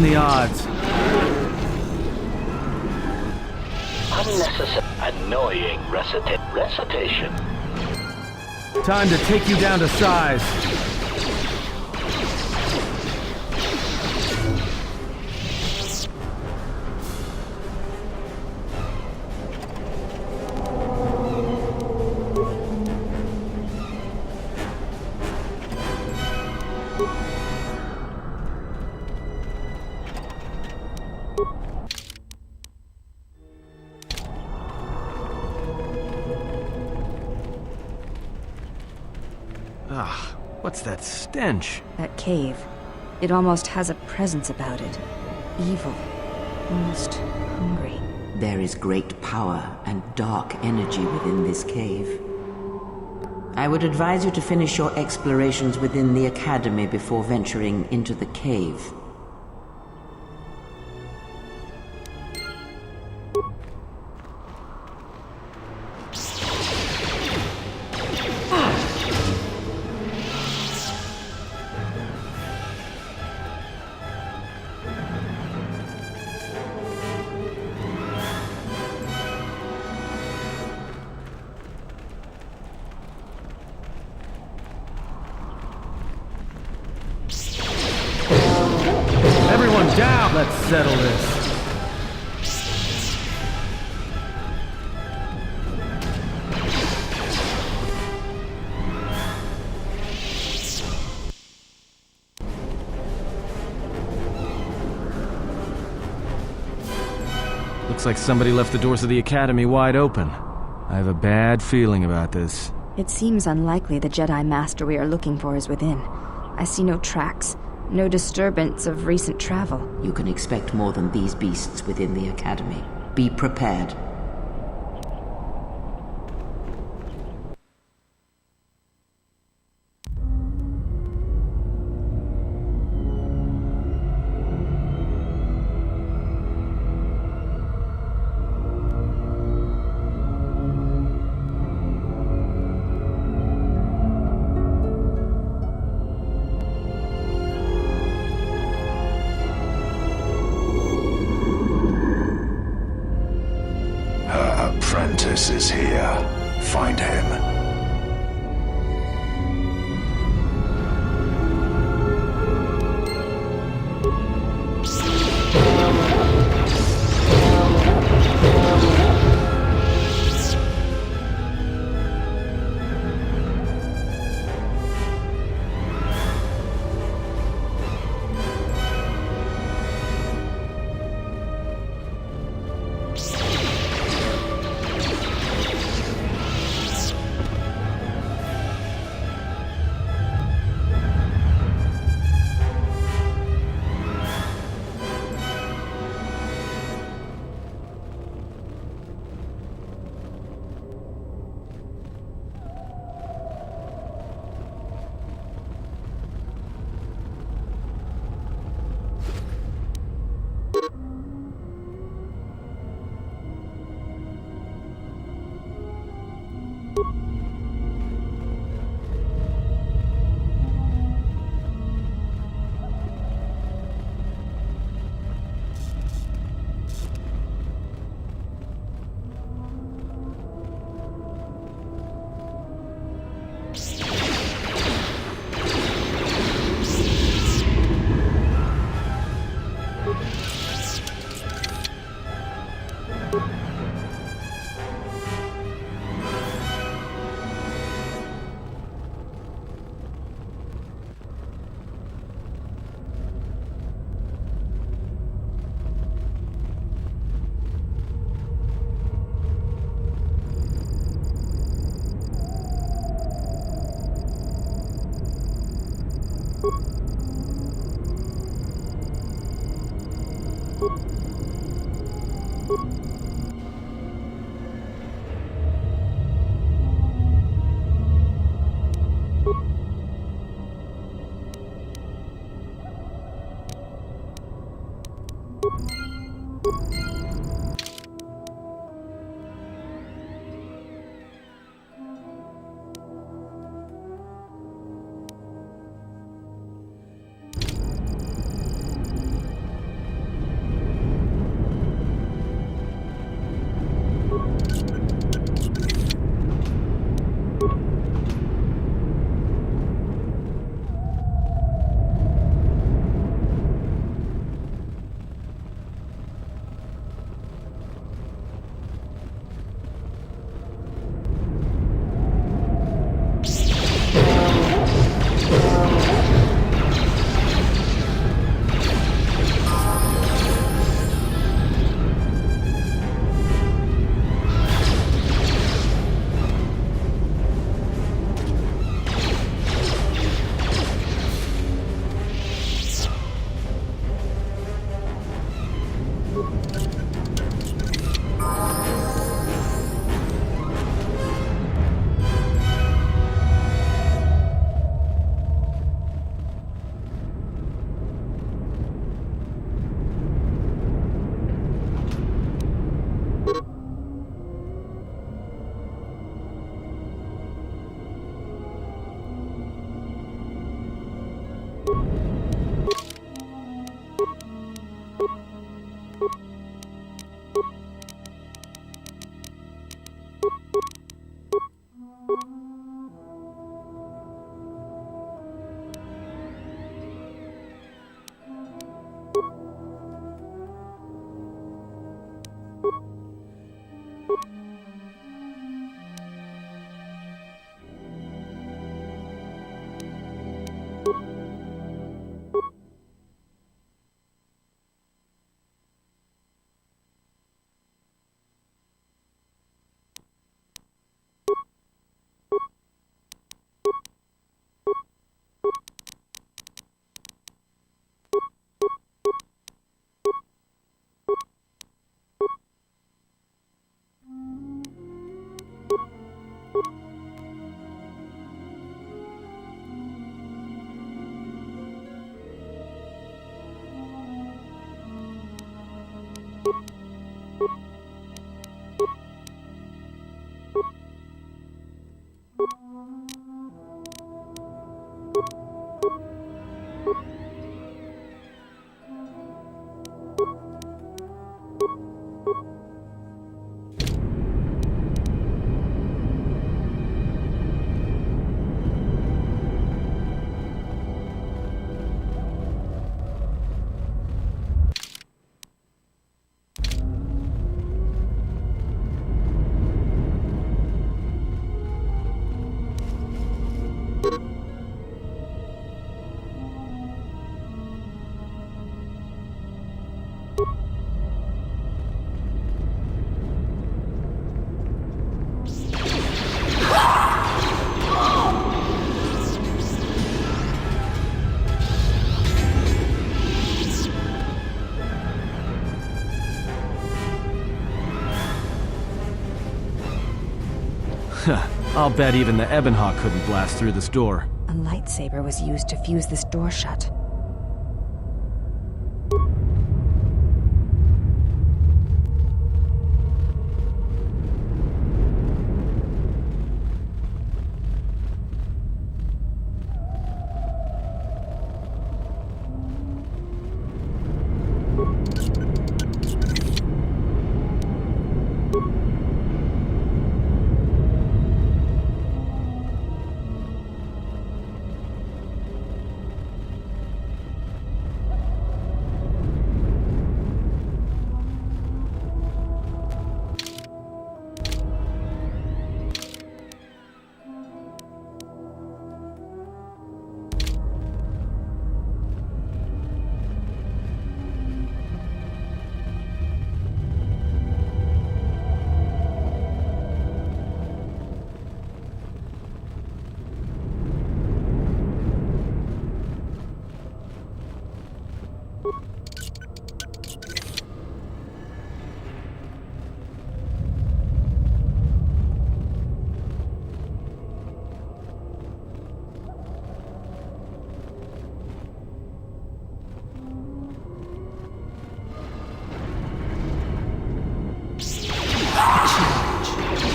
even the odds. Unnecessary, annoying recitation. Time to take you down to size. Ah, what's that stench? That cave. It almost has a presence about it. Evil. Almost hungry. There is great power and dark energy within this cave. I would advise you to finish your explorations within the Academy before venturing into the cave. Everyone down! Let's settle this. Looks like somebody left the doors of the Academy wide open. I have a bad feeling about this. It seems unlikely the Jedi Master we are looking for is within. I see no tracks, no disturbance of recent travel. You can expect more than these beasts within the Academy. Be prepared. I'll bet even the Ebonhawk couldn't blast through this door. A lightsaber was used to fuse this door shut.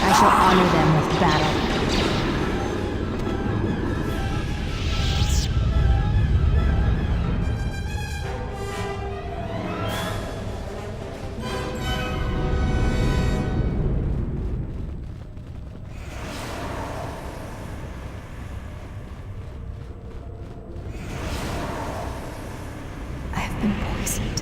I shall honor them with battle. I have been poisoned.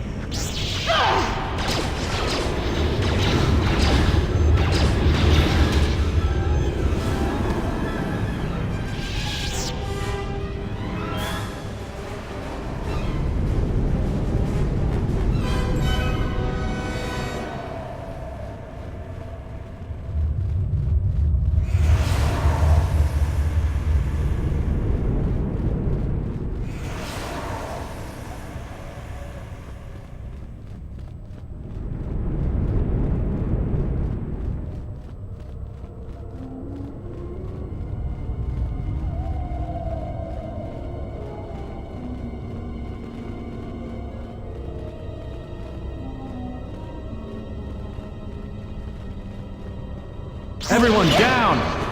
Everyone down!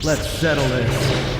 Let's settle this.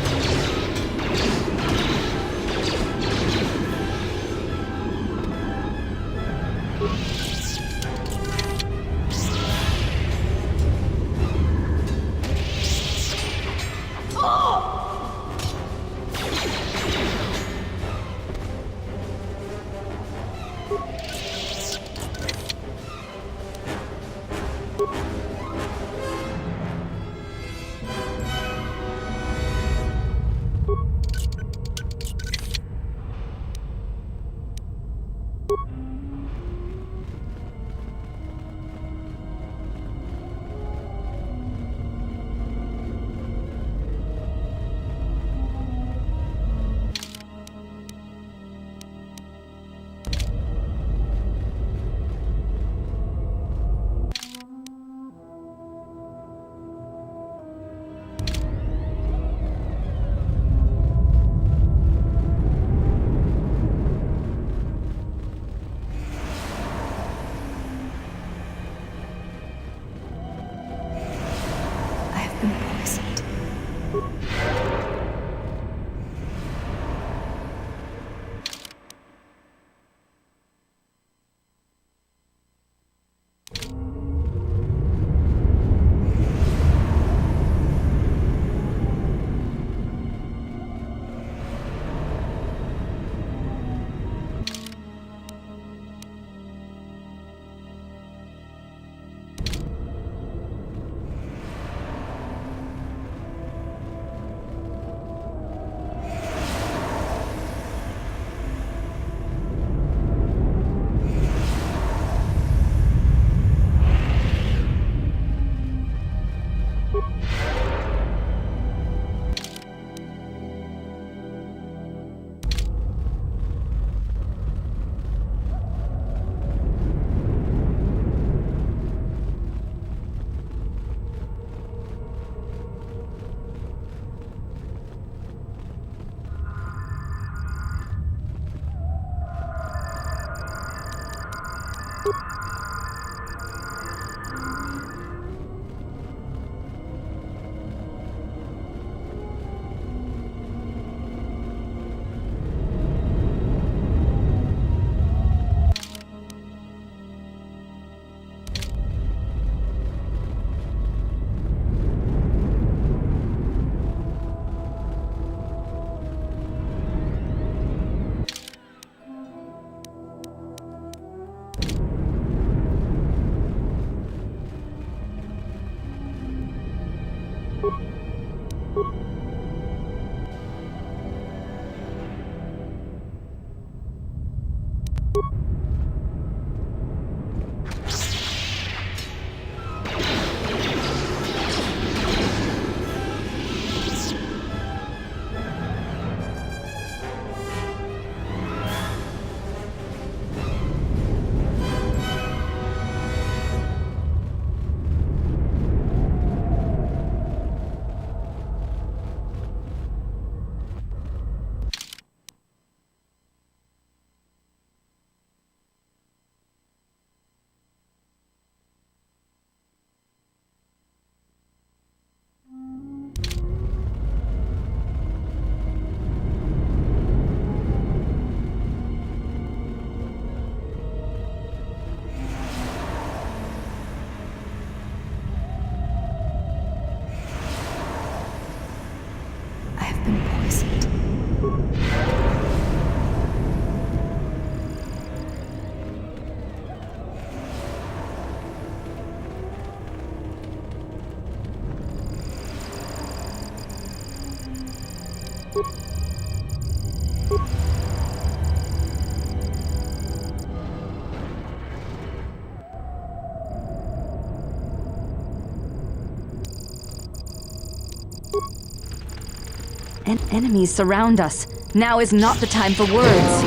Enemies surround us. Now is not the time for words.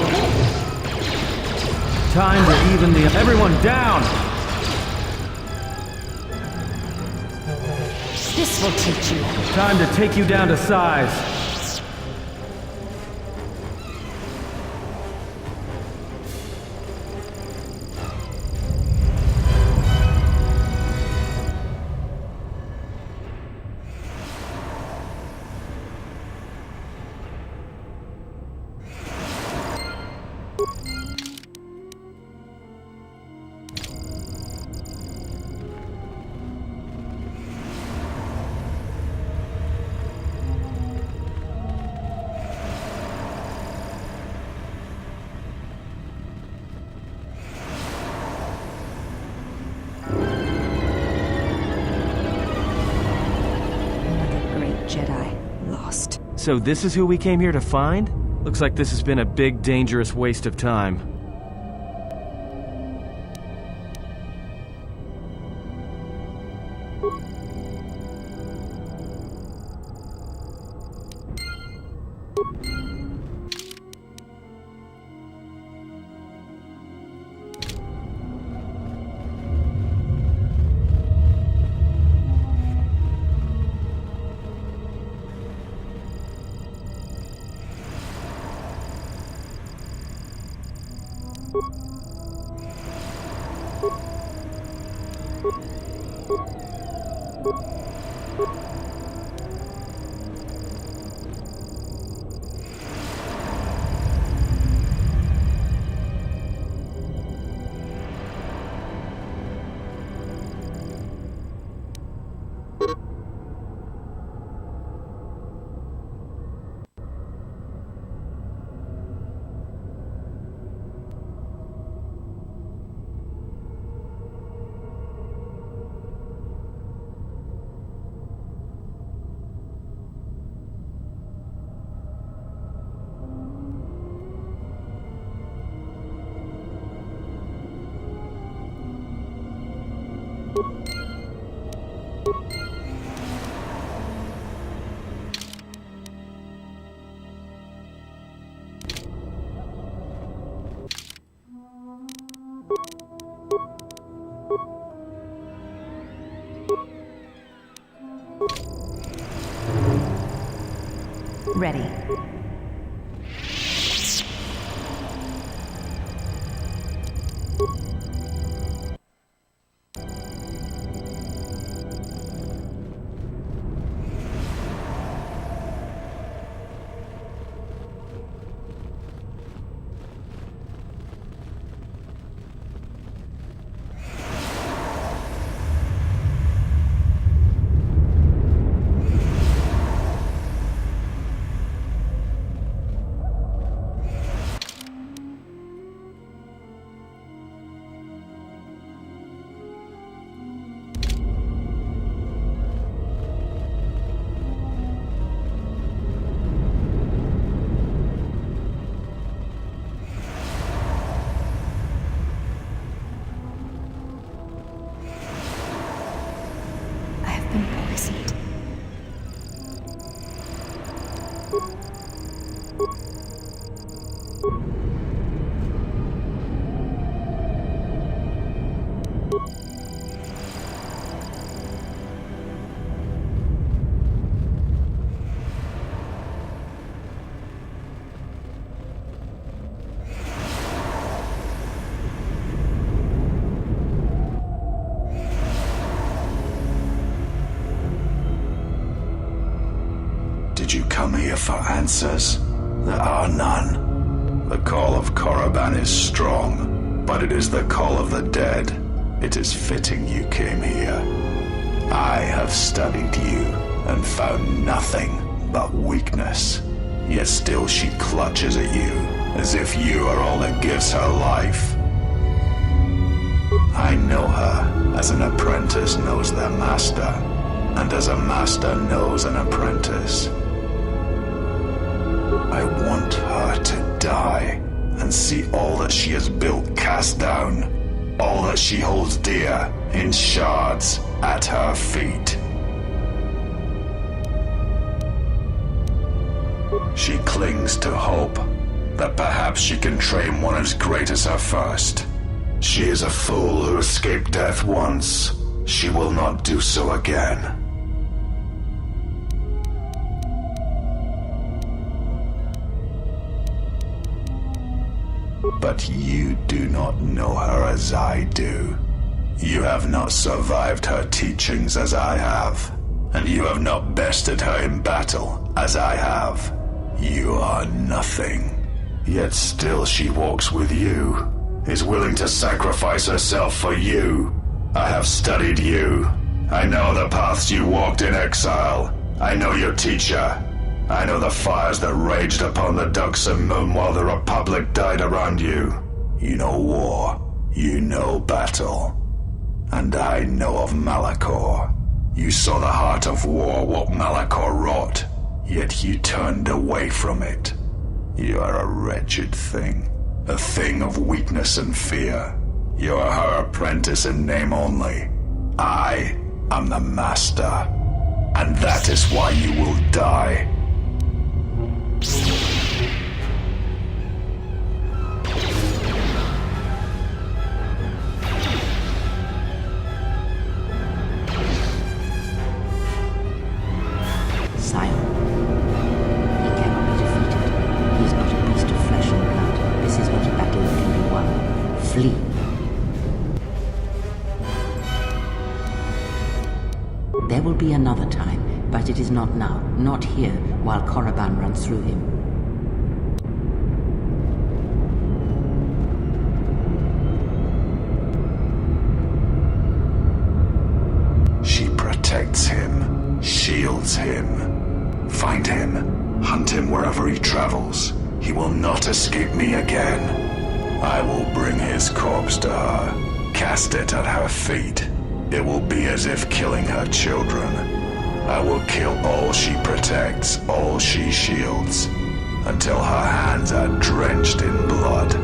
Time to even the... Everyone down! This will teach you. Time to take you down to size. So this is who we came here to find? Looks like this has been a big, dangerous waste of time. Ready. Did you come here for answers? There are none. The call of Korriban is strong, but it is the call of the dead. It is fitting you came here. I have studied you and found nothing but weakness. Yet still she clutches at you, as if you are all that gives her life. I know her as an apprentice knows their master, and as a master knows an apprentice. I want her to die, and see all that she has built cast down, all that she holds dear in shards at her feet. She clings to hope that perhaps she can train one as great as her first. She is a fool who escaped death once. She will not do so again. But you do not know her as I do. You have not survived her teachings as I have, and you have not bested her in battle as I have. You are nothing. Yet still she walks with you, is willing to sacrifice herself for you. I have studied you. I know the paths you walked in exile. I know your teacher. I know the fires that raged upon the Duxon Moon while the Republic died around you. You know war. You know battle. And I know of Malachor. You saw the heart of war, what Malachor wrought, yet you turned away from it. You are a wretched thing, a thing of weakness and fear. You are her apprentice in name only. I am the master, and that is why you will die. Sire, he cannot be defeated. He is but a beast of flesh and blood. This is not a battle that can be won. Flee. There will be another time, but it is not now, not here, while Korriban runs through him. She protects him, shields him. Find him, hunt him wherever he travels. He will not escape me again. I will bring his corpse to her, cast it at her feet. It will be as if killing her children. I will kill all she protects, all she shields, until her hands are drenched in blood.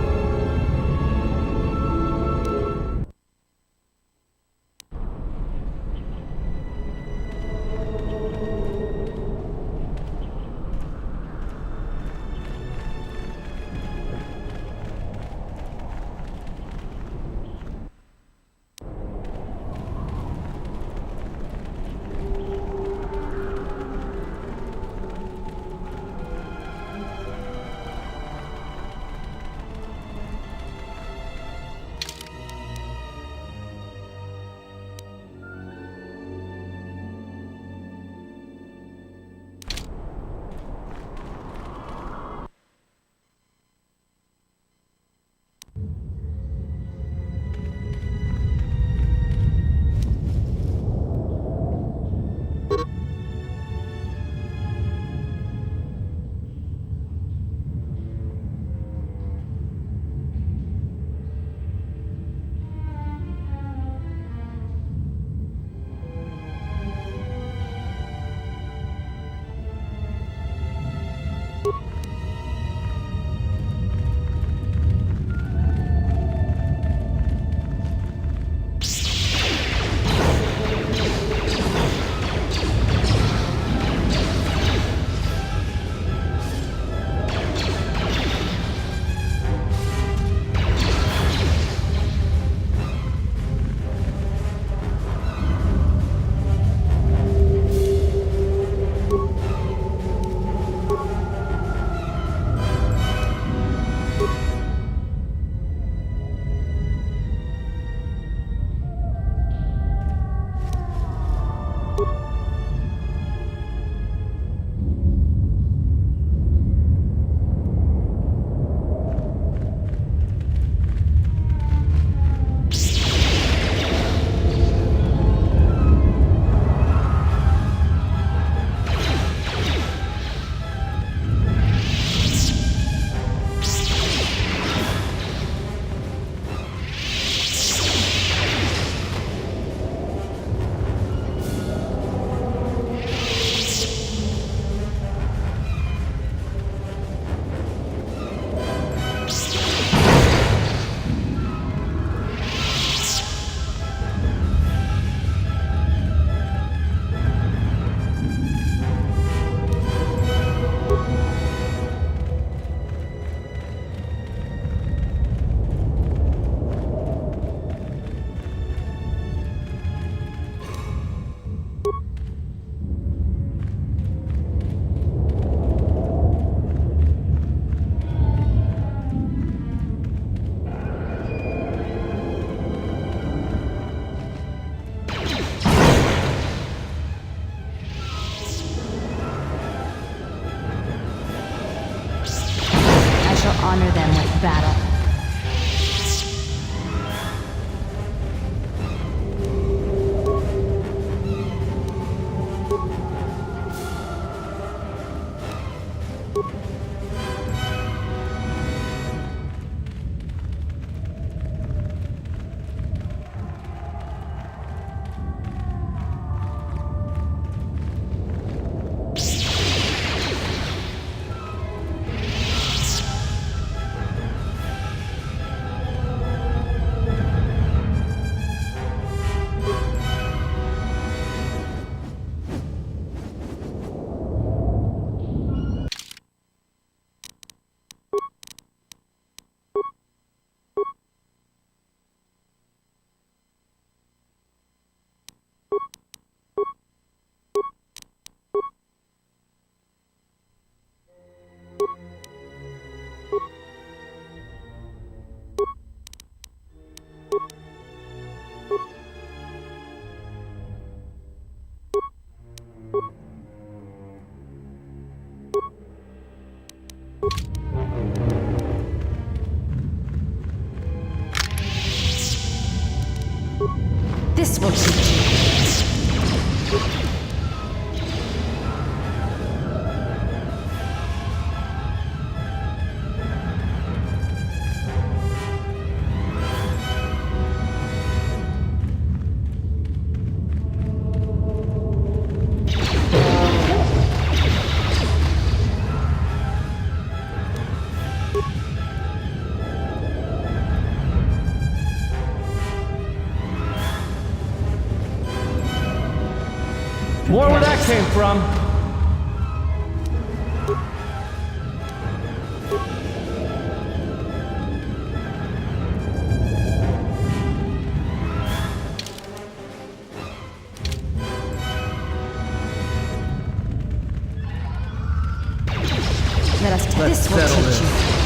honor them with battle. This will teach you. More where that came from. Let us Let's this will settle teach this. you.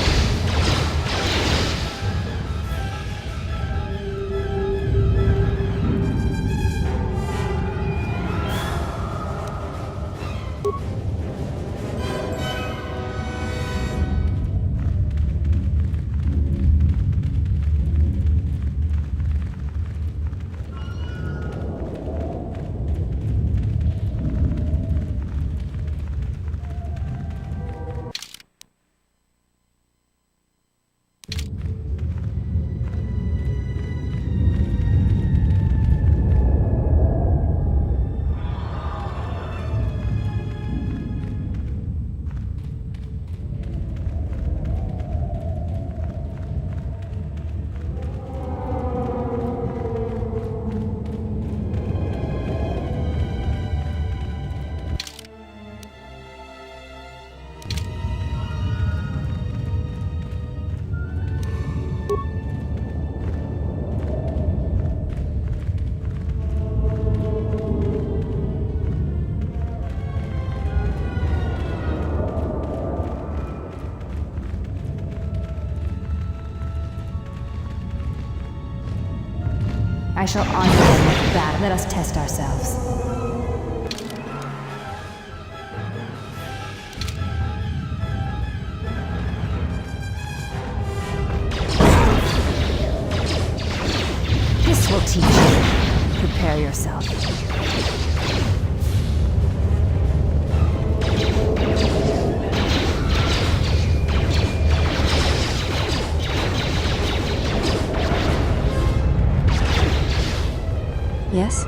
I shall honor them with battle. Let us test ourselves. This will teach you. Prepare yourself. Yes?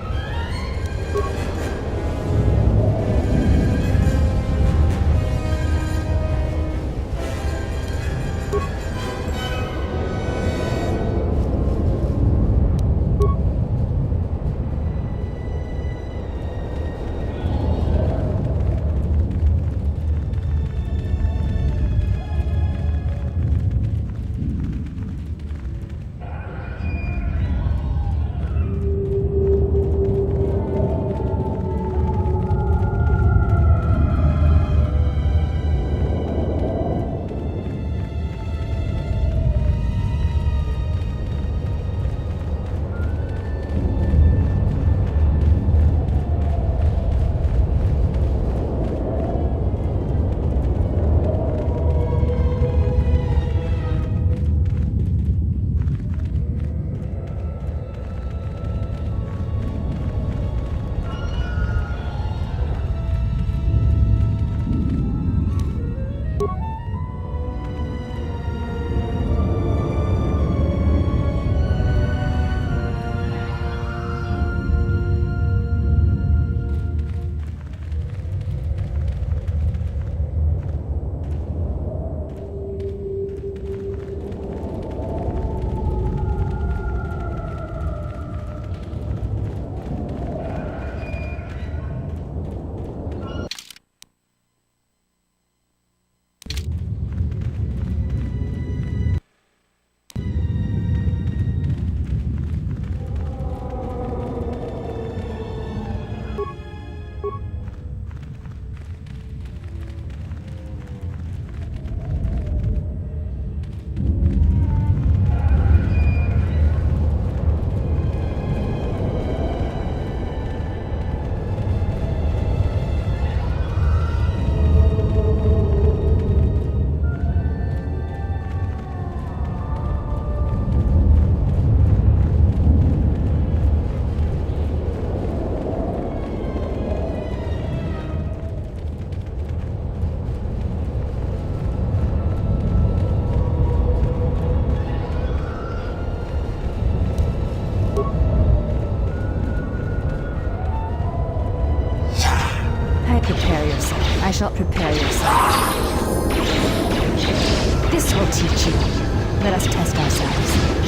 shalt prepare yourself. This will teach you. Let us test ourselves.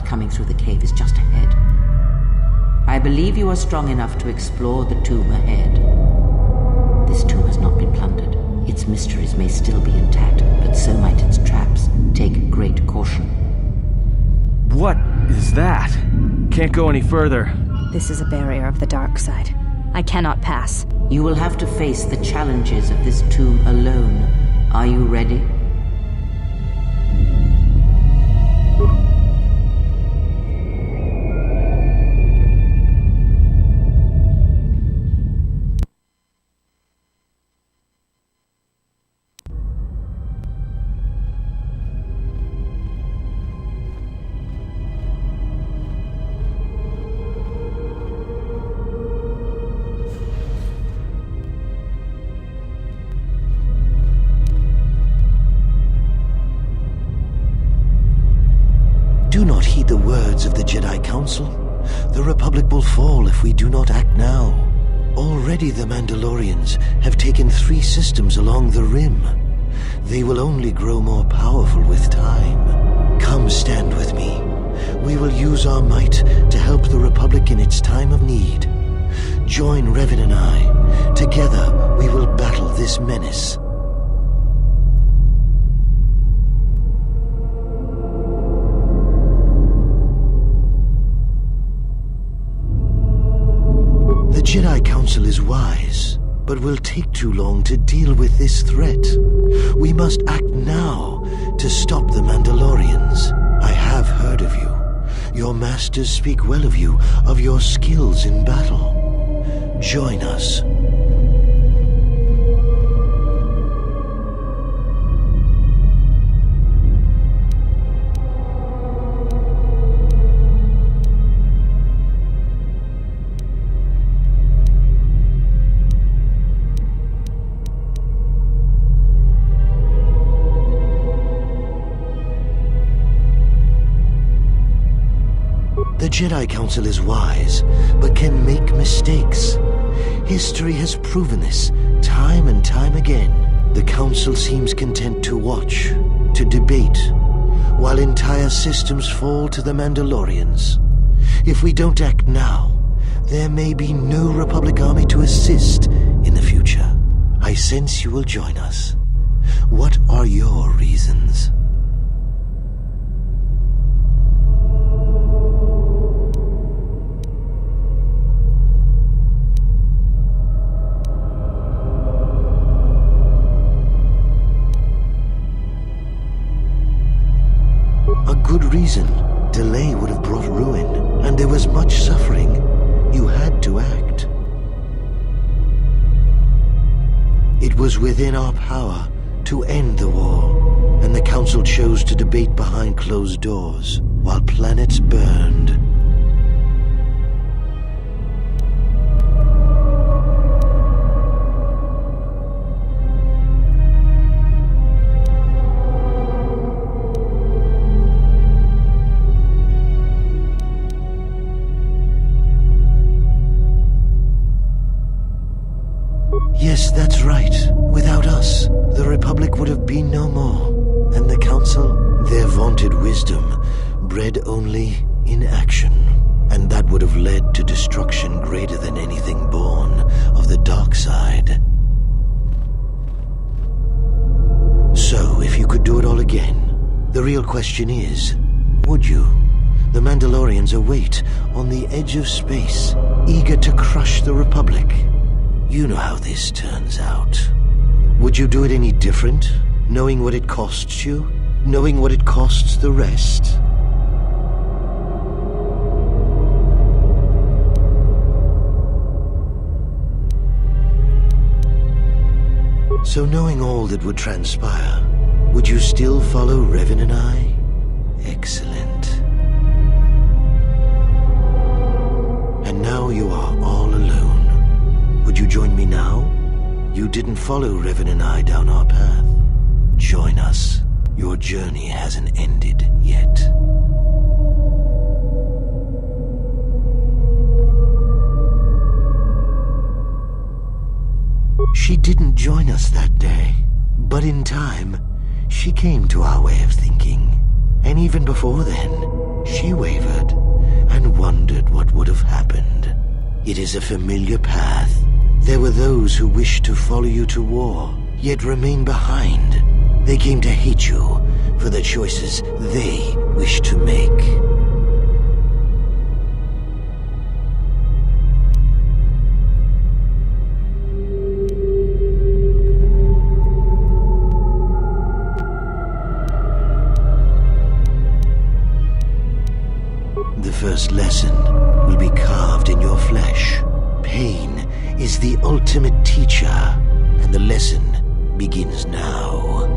Coming through the cave is just ahead. I believe you are strong enough to explore the tomb ahead. This tomb has not been plundered. Its mysteries may still be intact, but so might its traps. Take great caution. What is that? Can't go any further. This is a barrier of the dark side. I cannot pass. You will have to face the challenges of this tomb alone. Are you ready? Do not heed the words of the Jedi Council. The Republic will fall if we do not act now. Already the Mandalorians have taken 3 systems along the Rim. They will only grow more powerful with time. Come stand with me. We will use our might to help the Republic in its time of need. Join Revan and I. Together we will battle this menace. The Jedi Council is wise, but will take too long to deal with this threat. We must act now to stop the Mandalorians. I have heard of you. Your masters speak well of you, of your skills in battle. Join us. Jedi Council is wise, but can make mistakes. History has proven this time and time again. The Council seems content to watch, to debate, while entire systems fall to the Mandalorians. If we don't act now, there may be no Republic army to assist in the future. I sense you will join us. What are your reasons? A good reason. Delay would have brought ruin, and there was much suffering. You had to act. It was within our power to end the war, and the Council chose to debate behind closed doors, while planets burned. Yes, that's right. Without us, the Republic would have been no more. And the Council, their vaunted wisdom, bred only in action. And that would have led to destruction greater than anything born of the dark side. So, if you could do it all again, the real question is, would you? The Mandalorians await on the edge of space, eager to crush the Republic. You know how this turns out. Would you do it any different, knowing what it costs you? Knowing what it costs the rest? So knowing all that would transpire, would you still follow Revan and I? Excellent. And now you are all alone. Would you join me now? You didn't follow Revan and I down our path. Join us. Your journey hasn't ended yet. She didn't join us that day, but in time, she came to our way of thinking. And even before then, she wavered and wondered what would have happened. It is a familiar path. There were those who wished to follow you to war, yet remain behind. They came to hate you for the choices they wished to make. The first lesson will be carved in your flesh. Pain is the ultimate teacher, and the lesson begins now.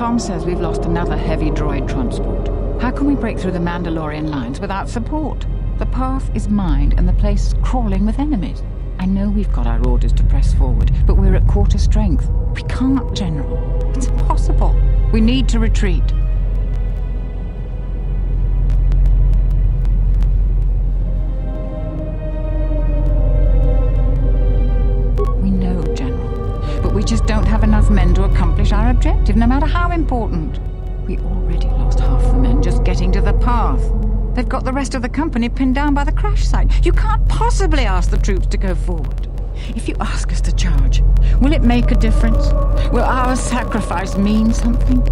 Tom says we've lost another heavy droid transport. How can we break through the Mandalorian lines without support? The path is mined and the place is crawling with enemies. I know we've got our orders to press forward, but we're at quarter strength. We can't, General. It's impossible. We need to retreat. We know, General. But we just don't have enough men to accomplish our objective, no matter how important. We already lost half the men just getting to the path. They've got the rest of the company pinned down by the crash site. You can't possibly ask the troops to go forward. If you ask us to charge, will it make a difference? Will our sacrifice mean something?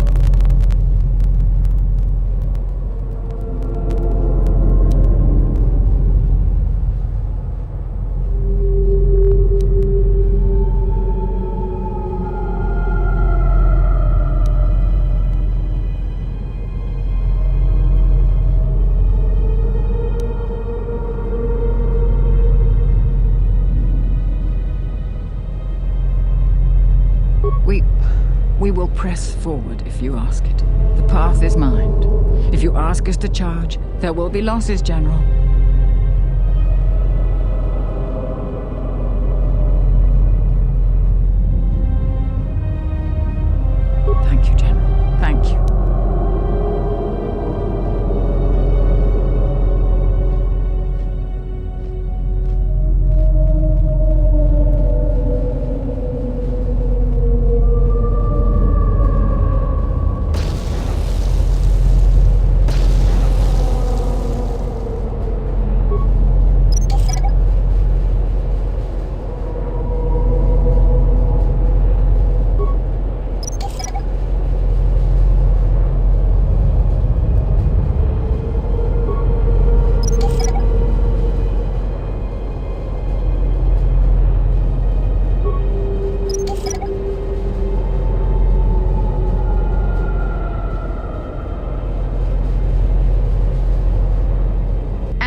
We will press forward if you ask it. The path is mined. If you ask us to charge, there will be losses, General. Thank you, General. Thank you.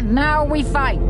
Now we fight!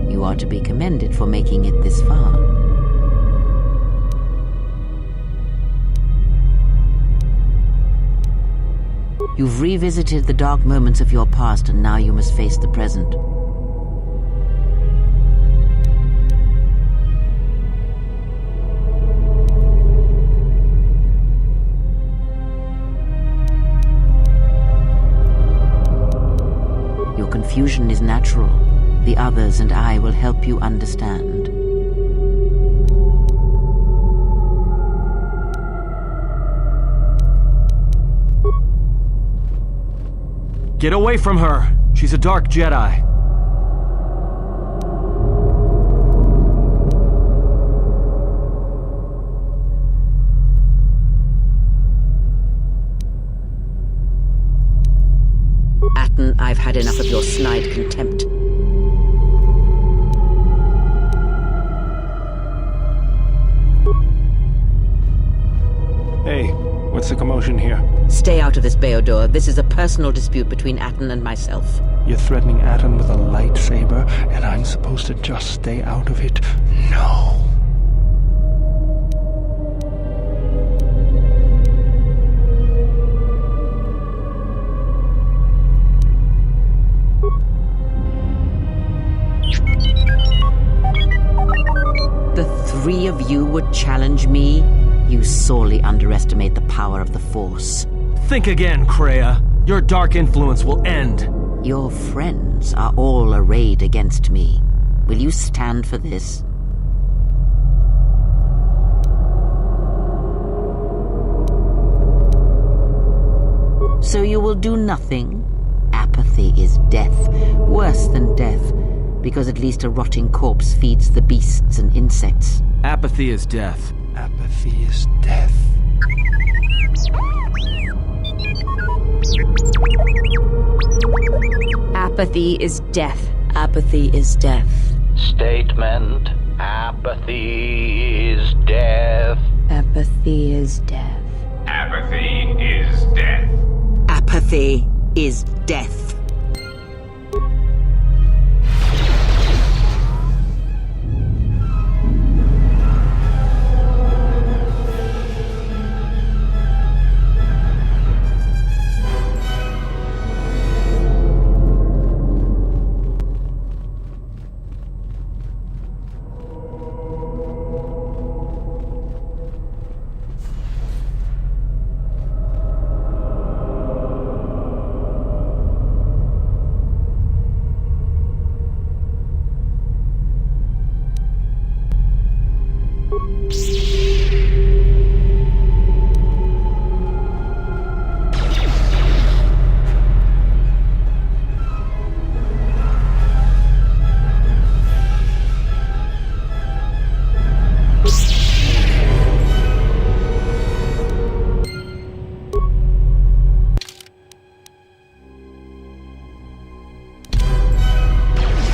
You are to be commended for making it this far. You've revisited the dark moments of your past, and now you must face the present. Your confusion is natural. The others and I will help you understand. Get away from her! She's a dark Jedi. Atten, I've had enough of your snide contempt. Hey, what's the commotion here? Stay out of this, Beodor. This is a personal dispute between Atten and myself. You're threatening Atten with a lightsaber, and I'm supposed to just stay out of it? No. The three of you would challenge me? You sorely underestimate the power of the Force. Think again, Kreia. Your dark influence will end. Your friends are all arrayed against me. Will you stand for this? So you will do nothing? Apathy is death. Worse than death, because at least a rotting corpse feeds the beasts and insects. Apathy is death. Apathy is death. Apathy is death. Apathy is death. Statement. Apathy is death. Apathy is death. Apathy is death. Apathy is death.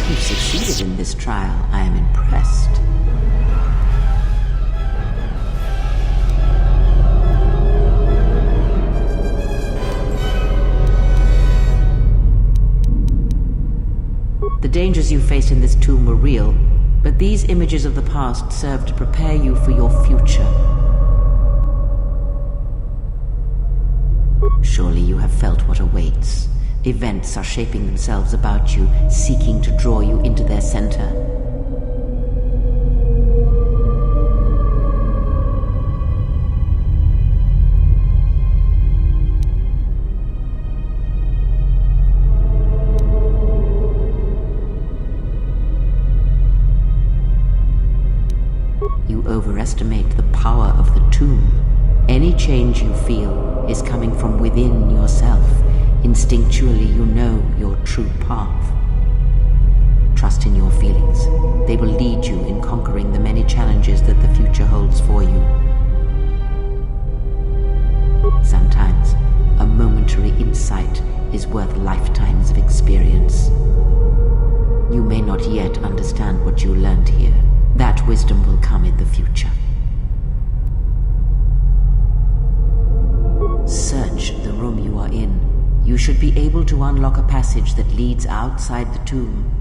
You've succeeded in this trial. I am impressed. The dangers you faced in this tomb were real, but these images of the past serve to prepare you for your future. Surely you have felt what awaits. Events are shaping themselves about you, seeking to draw you into their center. You overestimate the power of the tomb. Any change you feel is coming from within yourself. Instinctually, you know your true path. Trust in your feelings. They will lead you in conquering the many challenges that the future holds for you. Sometimes, a momentary insight is worth lifetimes of experience. You may not yet understand what you learned here. That wisdom will come in the future. Search the room you are in. You should be able to unlock a passage that leads outside the tomb.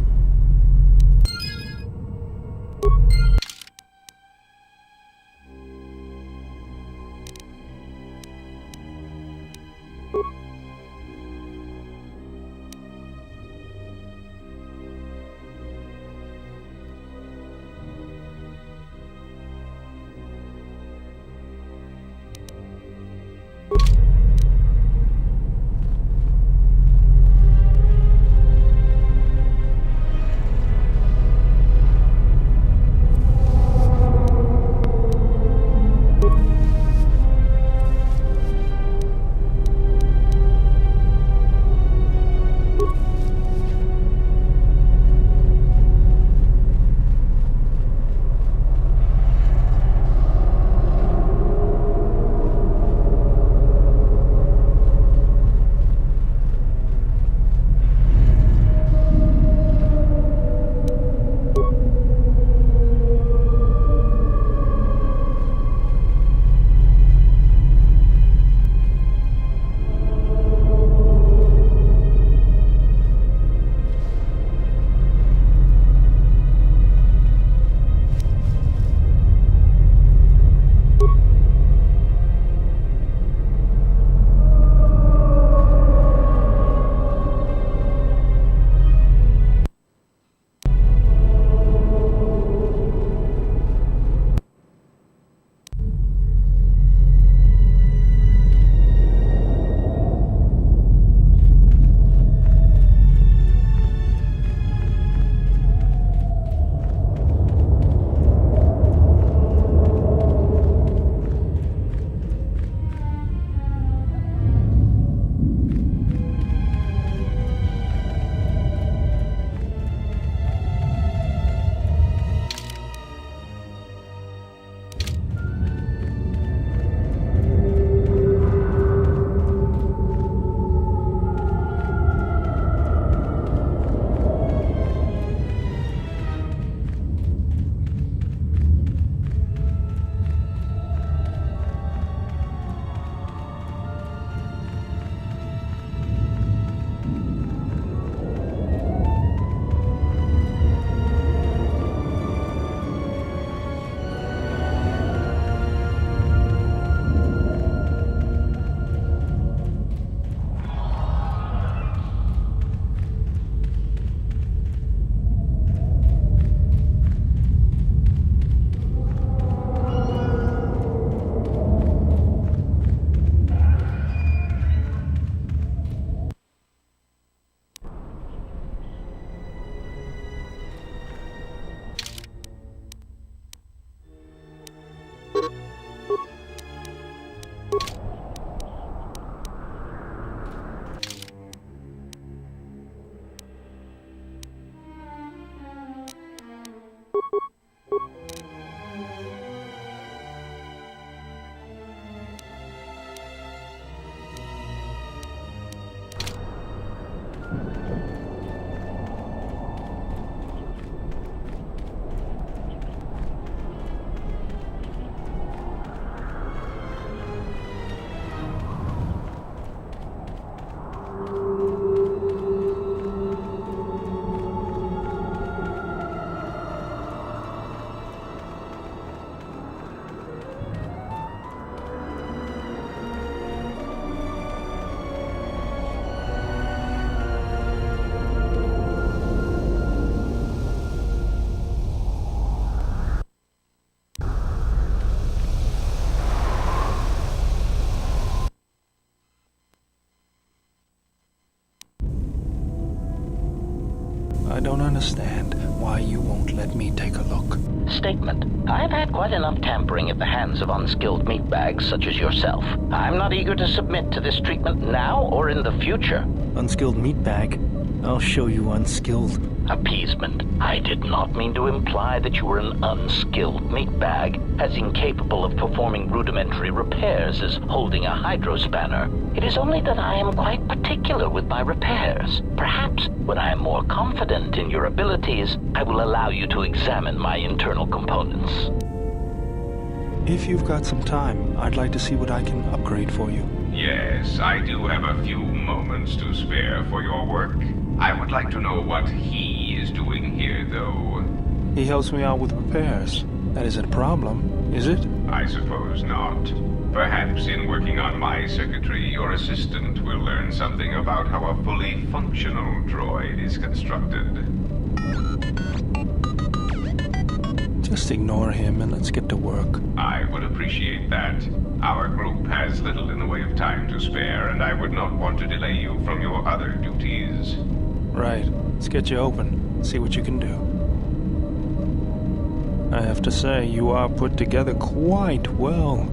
I don't understand why you won't let me take a look. Statement. I've had quite enough tampering at the hands of unskilled meatbags such as yourself. I'm not eager to submit to this treatment now or in the future. Unskilled meatbag? I'll show you unskilled. Appeasement. I did not mean to imply that you were an unskilled meatbag, as incapable of performing rudimentary repairs as holding a hydrospanner. It is only that I am quite particular with my repairs. Perhaps, when I am more confident in your abilities, I will allow you to examine my internal components. If you've got some time, I'd like to see what I can upgrade for you. Yes, I do have a few moments to spare for your work. I would like to know what he is doing here, though. He helps me out with repairs. That isn't a problem, is it? I suppose not. Perhaps in working on my circuitry, your assistant will learn something about how a fully functional droid is constructed. Just ignore him and let's get to work. I would appreciate that. Our group has little in the way of time to spare, and I would not want to delay you from your other duties. Right. Let's get you open. See what you can do. I have to say, you are put together quite well.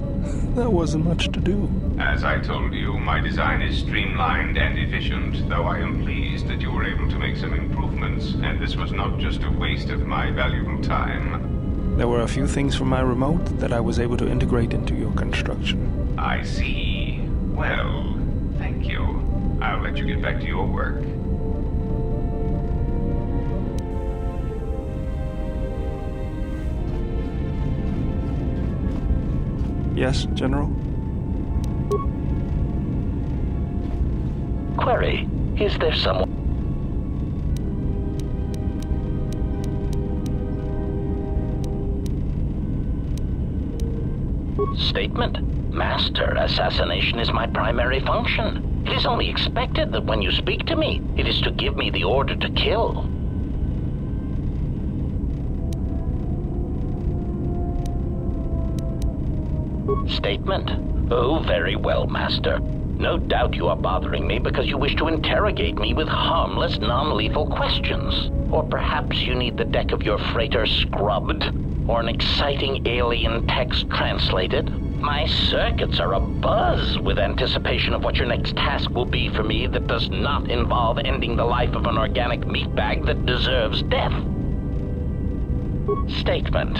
There wasn't much to do. As I told you, my design is streamlined and efficient, though I am pleased that you were able to make some improvements, and this was not just a waste of my valuable time. There were a few things from my remote that I was able to integrate into your construction. I see. Well, thank you. I'll let you get back to your work. Yes, General? Query. Is there someone... Statement. Master, assassination is my primary function. It is only expected that when you speak to me, it is to give me the order to kill. Statement. Oh, very well, Master. No doubt you are bothering me because you wish to interrogate me with harmless, non-lethal questions. Or perhaps you need the deck of your freighter scrubbed, or an exciting alien text translated. My circuits are abuzz with anticipation of what your next task will be for me that does not involve ending the life of an organic meatbag that deserves death. Statement.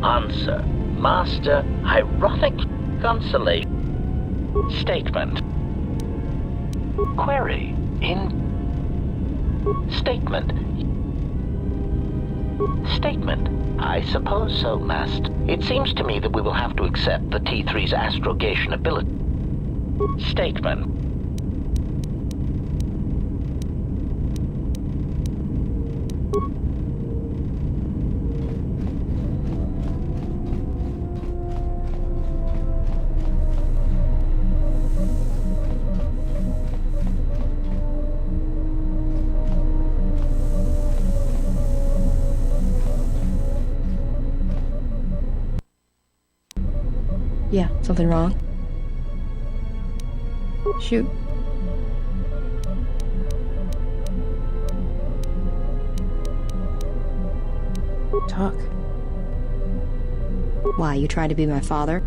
Answer. Master, ironic consolation. Statement. Query. Statement. Statement. I suppose so, Master. It seems to me that we will have to accept the T3's astrogation ability. Statement. Yeah, something wrong? Shoot. Talk. Why, you trying to be my father?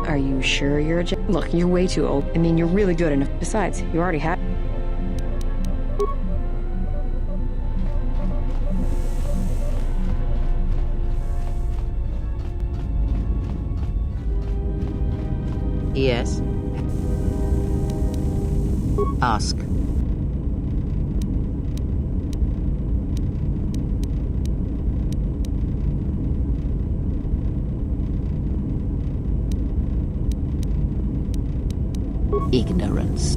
Are you sure you're a Look, you're way too old. I mean, you're really good enough. Besides, you already have... Yes. Ask. Ignorance.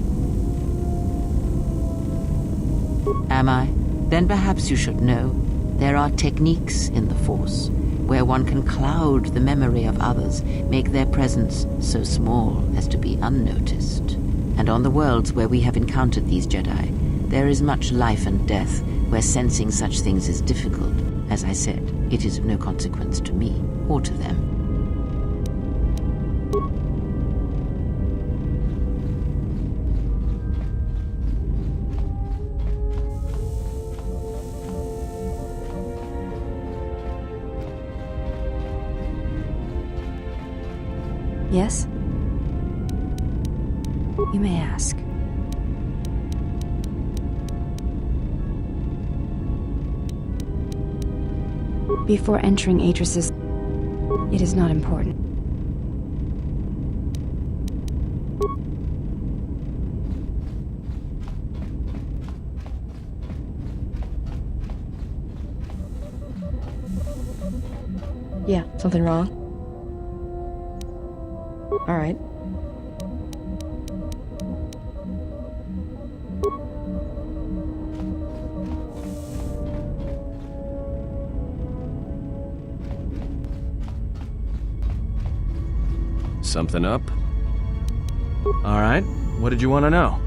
Am I? Then perhaps you should know. There are techniques in the Force where one can cloud the memory of others, make their presence so small as to be unnoticed. And on the worlds where we have encountered these Jedi, there is much life and death where sensing such things is difficult. As I said, it is of no consequence to me or to them. Yes? You may ask. Before entering Atris's, it is not important. Yeah, something wrong? All right. Something up? All right. What did you want to know?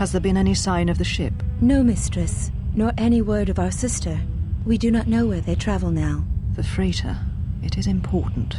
Has there been any sign of the ship? No, mistress, nor any word of our sister. We do not know where they travel now. The freighter. It is important.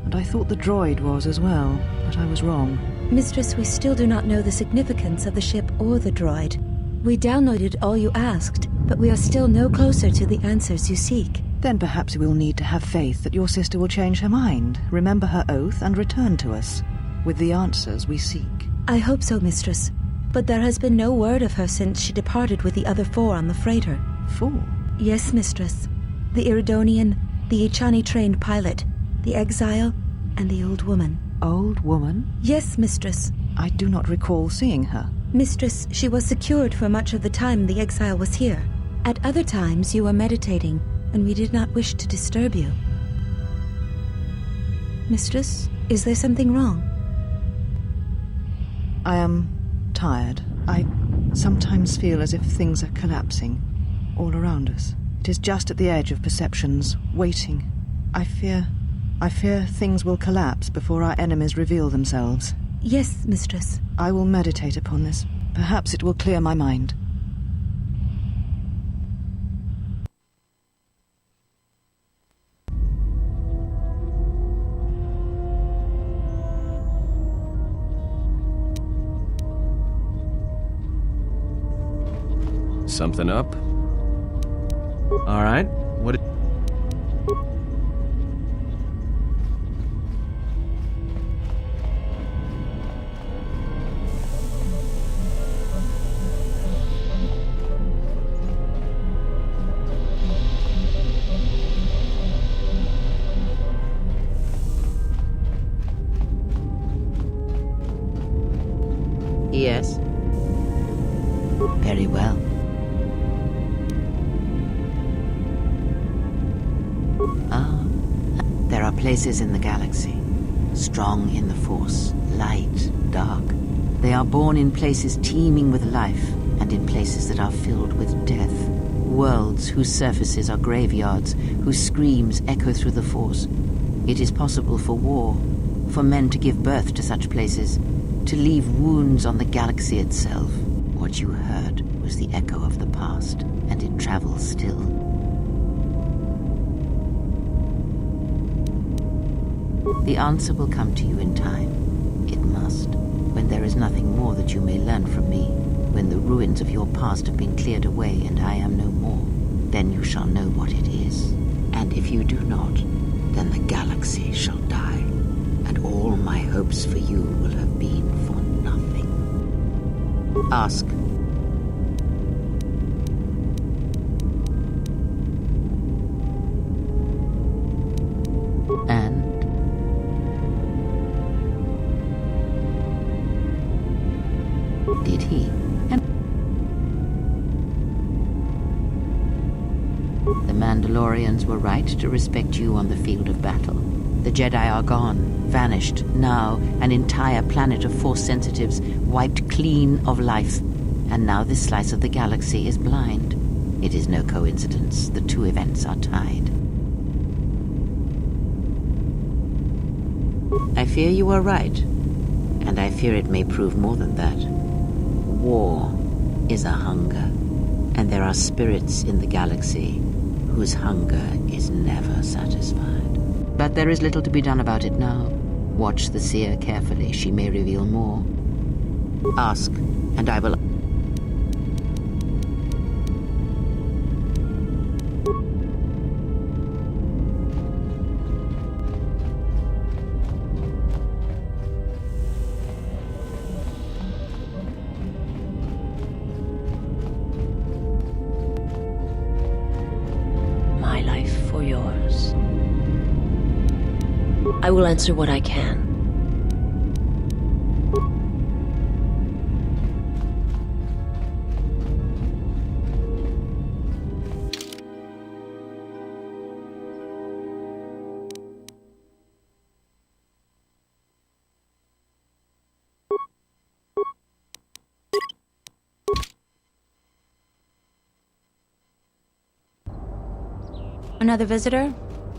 And I thought the droid was as well, but I was wrong. Mistress, we still do not know the significance of the ship or the droid. We downloaded all you asked, but we are still no closer to the answers you seek. Then perhaps we'll need to have faith that your sister will change her mind, remember her oath, and return to us with the answers we seek. I hope so, mistress. But there has been no word of her since she departed with the other 4 on the freighter. 4? Yes, mistress. The Iridonian, the Ichani-trained pilot, the exile, and the old woman. Old woman? Yes, mistress. I do not recall seeing her. Mistress, she was secured for much of the time the exile was here. At other times you were meditating, and we did not wish to disturb you. Mistress, is there something wrong? I am tired. I sometimes feel as if things are collapsing all around us. It is just at the edge of perceptions, waiting. I fear things will collapse before our enemies reveal themselves. Yes, mistress. I will meditate upon this. Perhaps it will clear my mind. Something up? All right. What? Yes. Very well. places in the galaxy. Strong in the Force, light, dark. They are born in places teeming with life, and in places that are filled with death. Worlds whose surfaces are graveyards, whose screams echo through the Force. It is possible for war, for men to give birth to such places, to leave wounds on the galaxy itself. What you heard was the echo of the past, and it travels still. The answer will come to you in time. It must. When there is nothing more that you may learn from me, when the ruins of your past have been cleared away and I am no more, then you shall know what it is. And if you do not, then the galaxy shall die, and all my hopes for you will have been for nothing. Ask. And did he? The Mandalorians were right to respect you on the field of battle. The Jedi are gone, vanished. Now, an entire planet of Force sensitives wiped clean of life. And now this slice of the galaxy is blind. It is no coincidence. The two events are tied. I fear you are right. And I fear it may prove more than that. War is a hunger. And there are spirits in the galaxy whose hunger is never satisfied. But there is little to be done about it now. Watch the seer carefully. She may reveal more. Ask, and I will... I will answer what I can. Another visitor?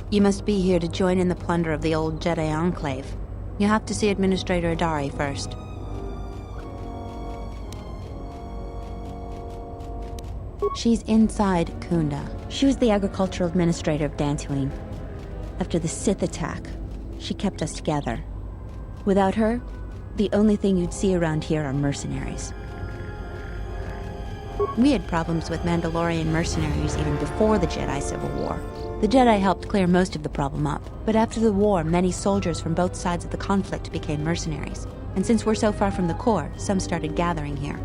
You must be here to join in the plunder of the old Jedi Enclave. You have to see Administrator Adari first. She's inside Kunda. She was the agricultural administrator of Dantooine. After the Sith attack, she kept us together. Without her, the only thing you'd see around here are mercenaries. We had problems with Mandalorian mercenaries even before the Jedi Civil War. The Jedi helped clear most of the problem up, but after the war, many soldiers from both sides of the conflict became mercenaries. And since we're so far from the core, some started gathering here.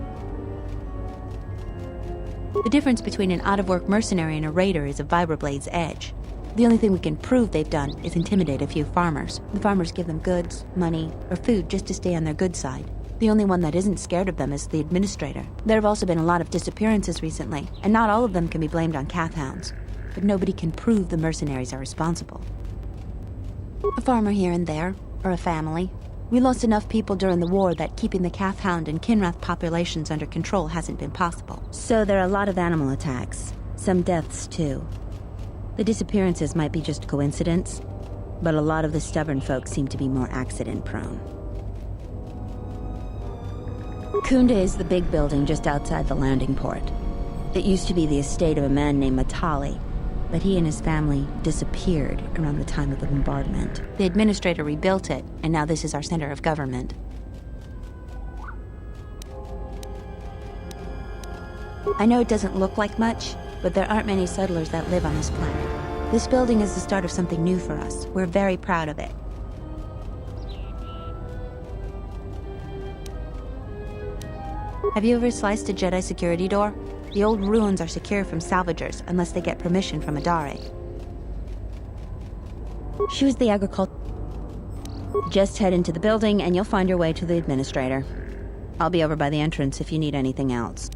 The difference between an out-of-work mercenary and a raider is a vibroblade's edge. The only thing we can prove they've done is intimidate a few farmers. The farmers give them goods, money, or food just to stay on their good side. The only one that isn't scared of them is the administrator. There have also been a lot of disappearances recently, and not all of them can be blamed on Cath hounds. But nobody can prove the mercenaries are responsible. A farmer here and there, or a family. We lost enough people during the war that keeping the Cath hound and Kinrath populations under control hasn't been possible. So there are a lot of animal attacks. Some deaths, too. The disappearances might be just coincidence, but a lot of the stubborn folk seem to be more accident-prone. Kunda is the big building just outside the landing port. It used to be the estate of a man named Matali, but he and his family disappeared around the time of the bombardment. The administrator rebuilt it, and now this is our center of government. I know it doesn't look like much, but there aren't many settlers that live on this planet. This building is the start of something new for us. We're very proud of it. Have you ever sliced a Jedi security door? The old ruins are secure from salvagers unless they get permission from Adari. She was the agriculture. Just head into the building and you'll find your way to the administrator. I'll be over by the entrance if you need anything else.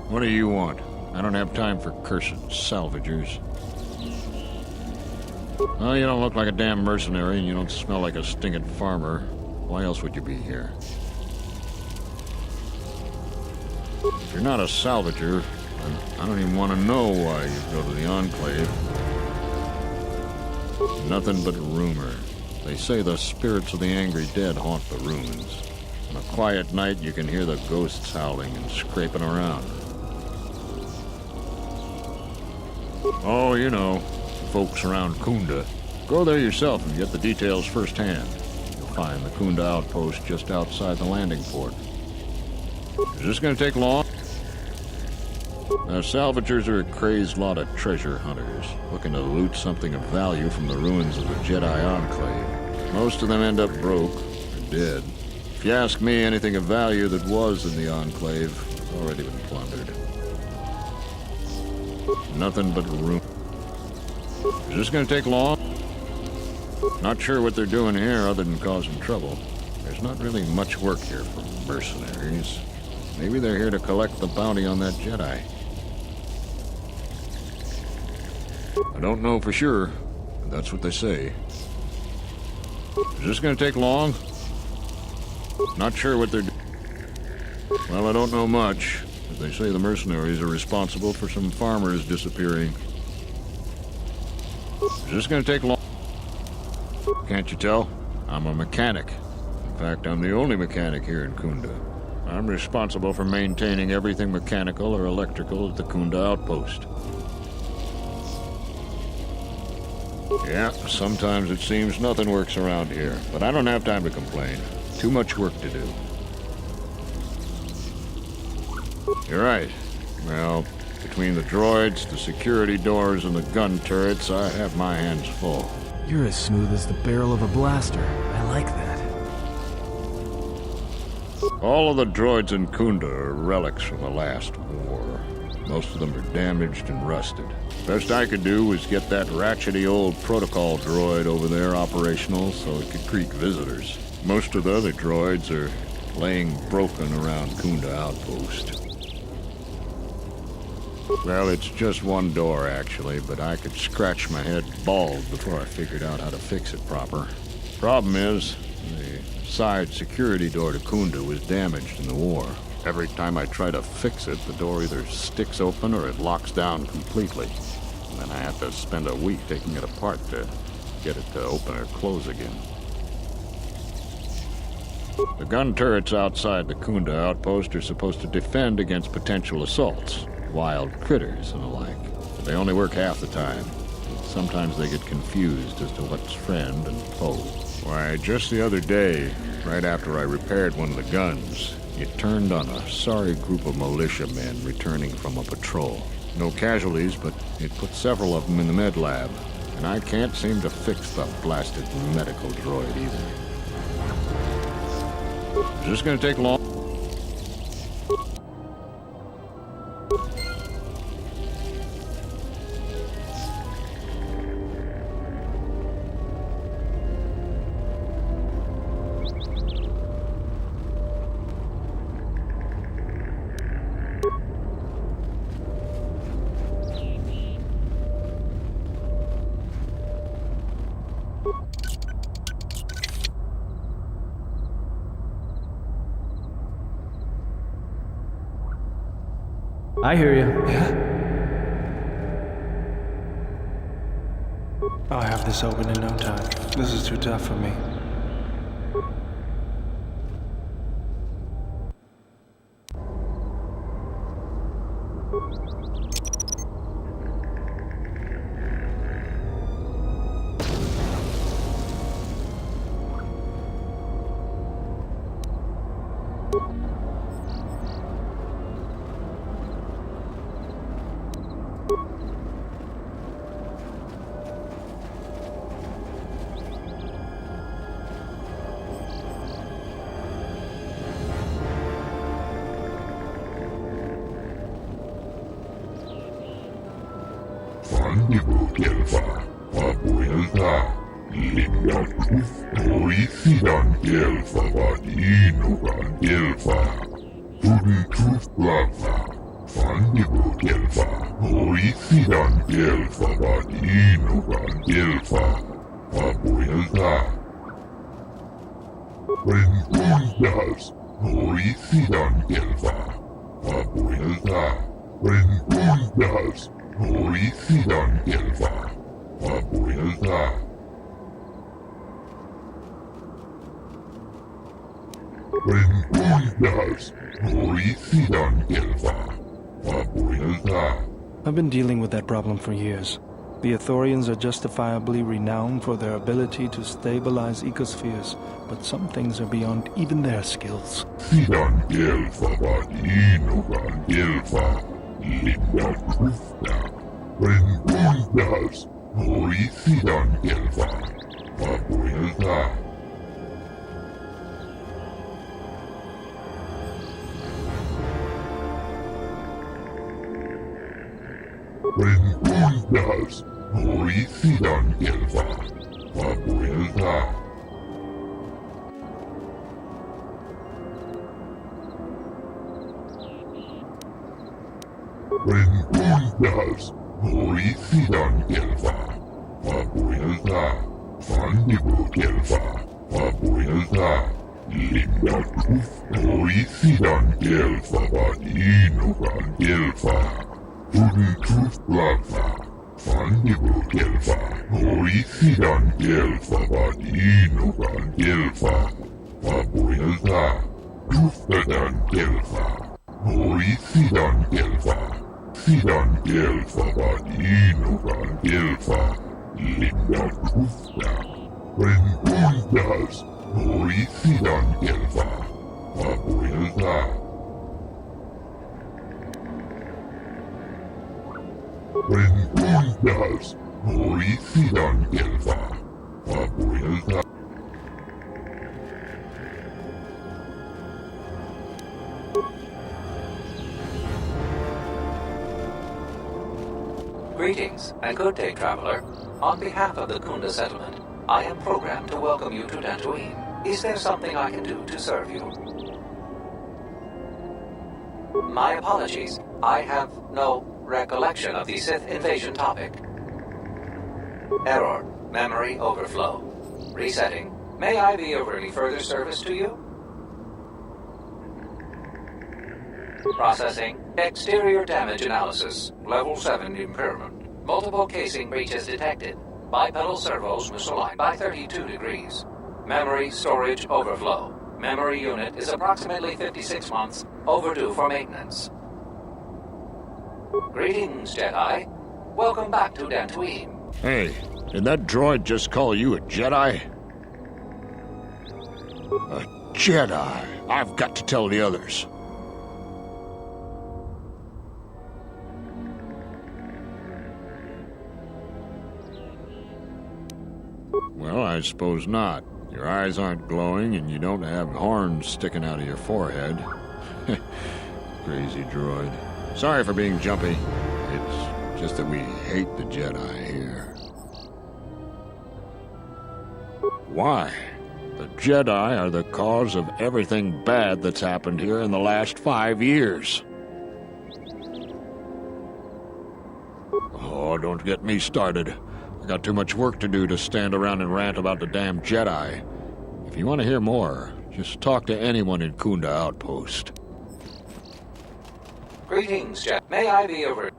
What do you want? I don't have time for cursed salvagers. Well, you don't look like a damn mercenary, and you don't smell like a stinking farmer. Why else would you be here? If you're not a salvager, then I don't even want to know why you go to the Enclave. Nothing but rumor. They say the spirits of the angry dead haunt the ruins. On a quiet night, you can hear the ghosts howling and scraping around. Oh, you know, folks around Kunda. Go there yourself and get the details firsthand. You'll find the Kunda outpost just outside the landing port. Is this going to take long? Now, salvagers are a crazed lot of treasure hunters, looking to loot something of value from the ruins of the Jedi Enclave. Most of them end up broke or dead. If you ask me, anything of value that was in the Enclave has already been plundered. Nothing but room. Is this going to take long? Not sure what they're doing here other than causing trouble. There's not really much work here for mercenaries. Maybe they're here to collect the bounty on that Jedi. I don't know for sure, but that's what they say. Is this going to take long? Not sure what they're doing. Well, I don't know much. But they say the mercenaries are responsible for some farmers disappearing. Is this going to take long? Can't you tell? I'm a mechanic. In fact, I'm the only mechanic here in Kunda. I'm responsible for maintaining everything mechanical or electrical at the Kunda outpost. Yeah, sometimes it seems nothing works around here, but I don't have time to complain. Too much work to do. You're right. Well, between the droids, the security doors, and the gun turrets, I have my hands full. You're as smooth as the barrel of a blaster. I like that. All of the droids in Kunda are relics from the last war. Most of them are damaged and rusted. Best I could do was get that ratchety old protocol droid over there operational so it could greet visitors. Most of the other droids are laying broken around Kunda outpost. Well, it's just one door, actually, but I could scratch my head bald before I figured out how to fix it proper. Problem is, the side security door to Kunda was damaged in the war. Every time I try to fix it, the door either sticks open or it locks down completely. And then I have to spend a week taking it apart to get it to open or close again. The gun turrets outside the Kunda outpost are supposed to defend against potential assaults. Wild critters and the like. But they only work half the time. Sometimes they get confused as to what's friend and foe. Why, just the other day, right after I repaired one of the guns, it turned on a sorry group of militiamen returning from a patrol. No casualties, but it put several of them in the med lab. And I can't seem to fix the blasted medical droid either. Is this going to take long? I hear you. Yeah? I'll have this open in no time. This is too tough for me. I've been dealing with that problem for years. The Ithorians are justifiably renowned for their ability to stabilize ecospheres, but some things are beyond even their skills. Greetings, and good day, traveler. On behalf of the Kunda settlement, I am programmed to welcome you to Dantooine. Is there something I can do to serve you? My apologies. I have no recollection of the Sith invasion topic. Error. Memory overflow. Resetting. May I be of any further service to you? Processing. Exterior damage analysis. Level 7 impairment. Multiple casing breaches detected. Bipedal servos misaligned by 32 degrees. Memory storage overflow. Memory unit is approximately 56 months overdue for maintenance. Greetings, Jedi. Welcome back to Dantooine. Hey, did that droid just call you a Jedi? A Jedi. I've got to tell the others. Well, I suppose not. Your eyes aren't glowing, and you don't have horns sticking out of your forehead. Crazy droid. Sorry for being jumpy. It's just that we hate the Jedi here. Why? The Jedi are the cause of everything bad that's happened here in the last 5 years. Oh, don't get me started. I got too much work to do to stand around and rant about the damn Jedi. If you want to hear more, just talk to anyone in Kunda Outpost. Greetings, Jedi. May I be over?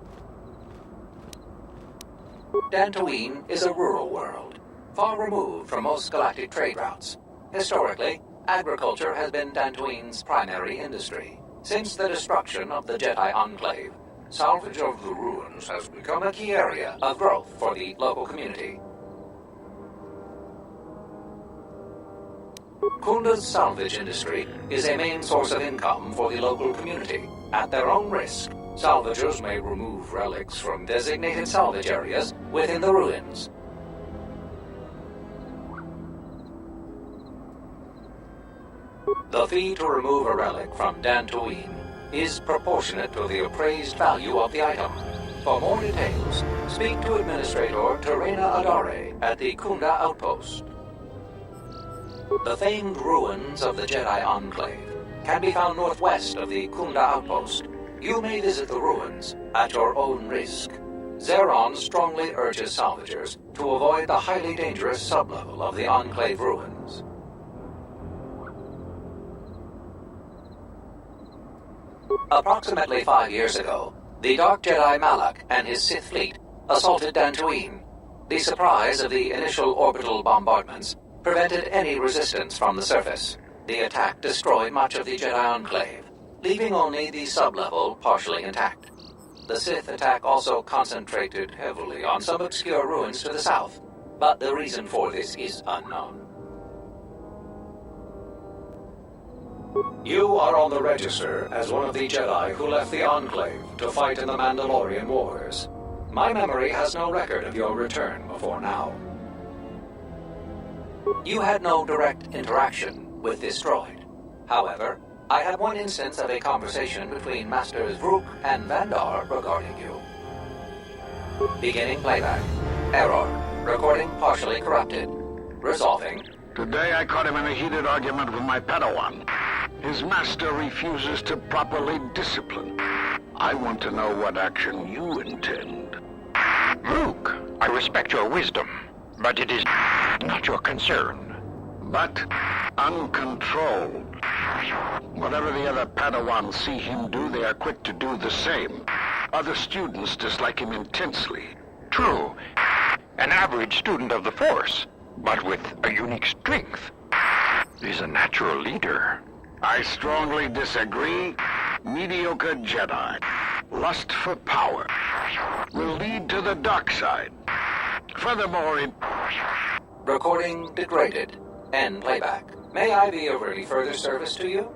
Dantooine is a rural world, far removed from most galactic trade routes. Historically, agriculture has been Dantooine's primary industry. Since the destruction of the Jedi Enclave, salvage of the ruins has become a key area of growth for the local community. Kunda's salvage industry is a main source of income for the local community. At their own risk, salvagers may remove relics from designated salvage areas within the ruins. The fee to remove a relic from Dantooine is proportionate to the appraised value of the item. For more details, speak to Administrator Terena Adare at the Kunda Outpost. The famed ruins of the Jedi Enclave can be found northwest of the Kunda Outpost. You may visit the ruins at your own risk. Zeron strongly urges salvagers to avoid the highly dangerous sublevel of the Enclave ruins. Approximately 5 years ago, the Dark Jedi Malak and his Sith fleet assaulted Dantooine. The surprise of the initial orbital bombardments prevented any resistance from the surface. The attack destroyed much of the Jedi Enclave, leaving only the sublevel partially intact. The Sith attack also concentrated heavily on some obscure ruins to the south, but the reason for this is unknown. You are on the register as one of the Jedi who left the Enclave to fight in the Mandalorian Wars. My memory has no record of your return before now. You had no direct interaction with this droid. However, I had one instance of a conversation between Masters Vrook and Vandar regarding you. Beginning playback. Error. Recording partially corrupted. Resolving. Today I caught him in a heated argument with my Padawan. His master refuses to properly discipline. I want to know what action you intend. Luke, I respect your wisdom, but it is not your concern. But uncontrolled. Whatever the other Padawans see him do, they are quick to do the same. Other students dislike him intensely. True. An average student of the Force, but with a unique strength, is a natural leader. I strongly disagree. Mediocre Jedi, lust for power, will lead to the dark side. Furthermore, it... Recording degraded. End playback. May I be of any further service to you?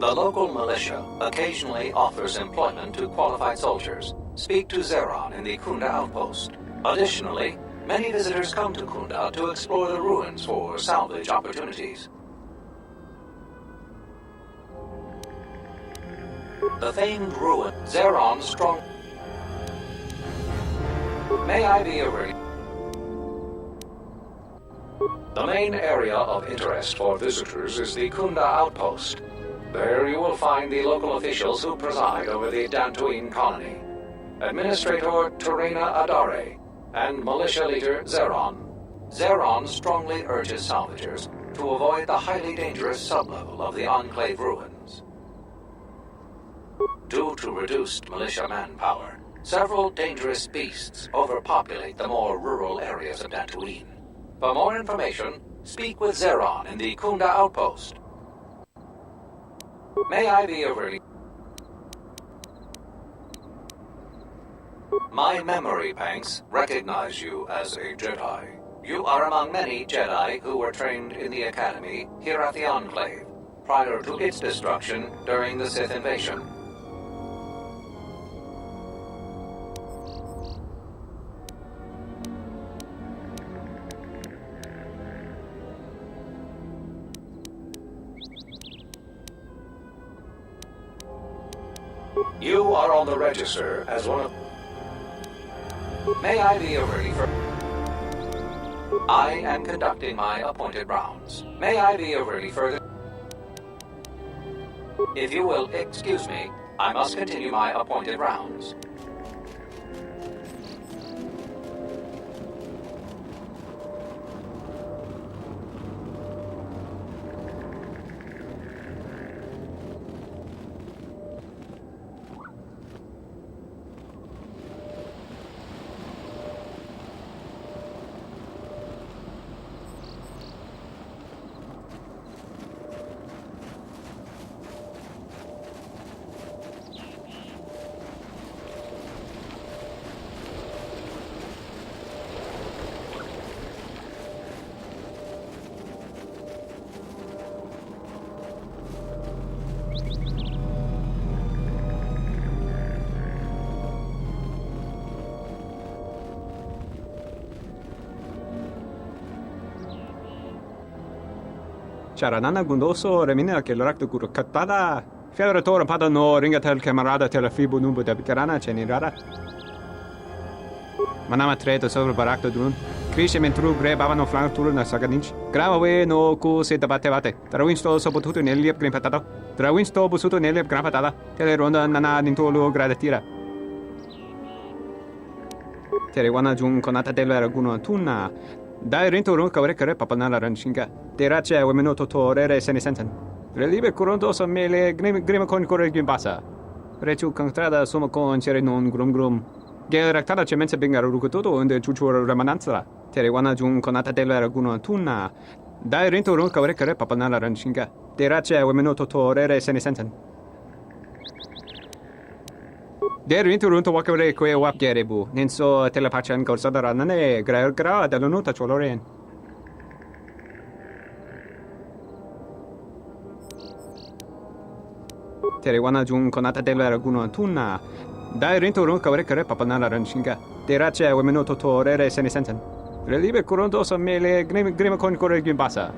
The local militia occasionally offers employment to qualified soldiers. Speak to Zeron in the Kunda Outpost. Additionally, many visitors come to Kunda to explore the ruins for salvage opportunities. The famed ruin, Zeron Strong... May I be of any... The main area of interest for visitors is the Kunda Outpost. There you will find the local officials who preside over the Dantooine colony. Administrator Terena Adare and militia leader Zeron. Zeron strongly urges salvagers to avoid the highly dangerous sublevel of the Enclave ruins. Due to reduced militia manpower, several dangerous beasts overpopulate the more rural areas of Dantooine. For more information, speak with Zeron in the Kunda Outpost. May I be of any... My memory banks recognize you as a Jedi. You are among many Jedi who were trained in the Academy here at the Enclave, prior to its destruction during the Sith invasion. You are on the register as one of... May I be of any further... I am conducting my appointed rounds. May I be of any further... If you will excuse me, I must continue my appointed rounds. Charanana gundoso remina che l'orecto curo cattata. Fiore toro pada no ringa tel camarada tel fibu numbo de bicarana cenirara. Manama treto sobre barakto dun. Krishe mentru gre bavano flank turu na sagadinch. Grava we no ku se tabate bate. Trawinsto so potuto neliep green patata. Trawinsto busuto neliep gran patata. Tele ronda nana nintolo gradatira. Tere wana jung konata della raguno tunna. Dai rinto run kavre kare papanala ranshinga. Terace wemeno totore sene sensen. Relibe kuronto so mele grima con corre gimbasa. Rechu kantrada suma con cere non grum grum. Gel raktala cemense bingaro rukutoto unde chuchur ramananza. Tere wana jung konata della raguno tunna. Dai rinto run kavre kare papanala ranshinga. Terace wemeno totore sene sensen. Der rinto runto wakare kwe wap gerebu. Ninso telepachan korsada nane gra dall'unuta choloren. Tere wana jung konata della raguno tunna. Dai rinto run kavre kare papanala ranshinga. Terace wemeno totore sene sensen. Relibe kuronto so mele grima con corre gimbasa.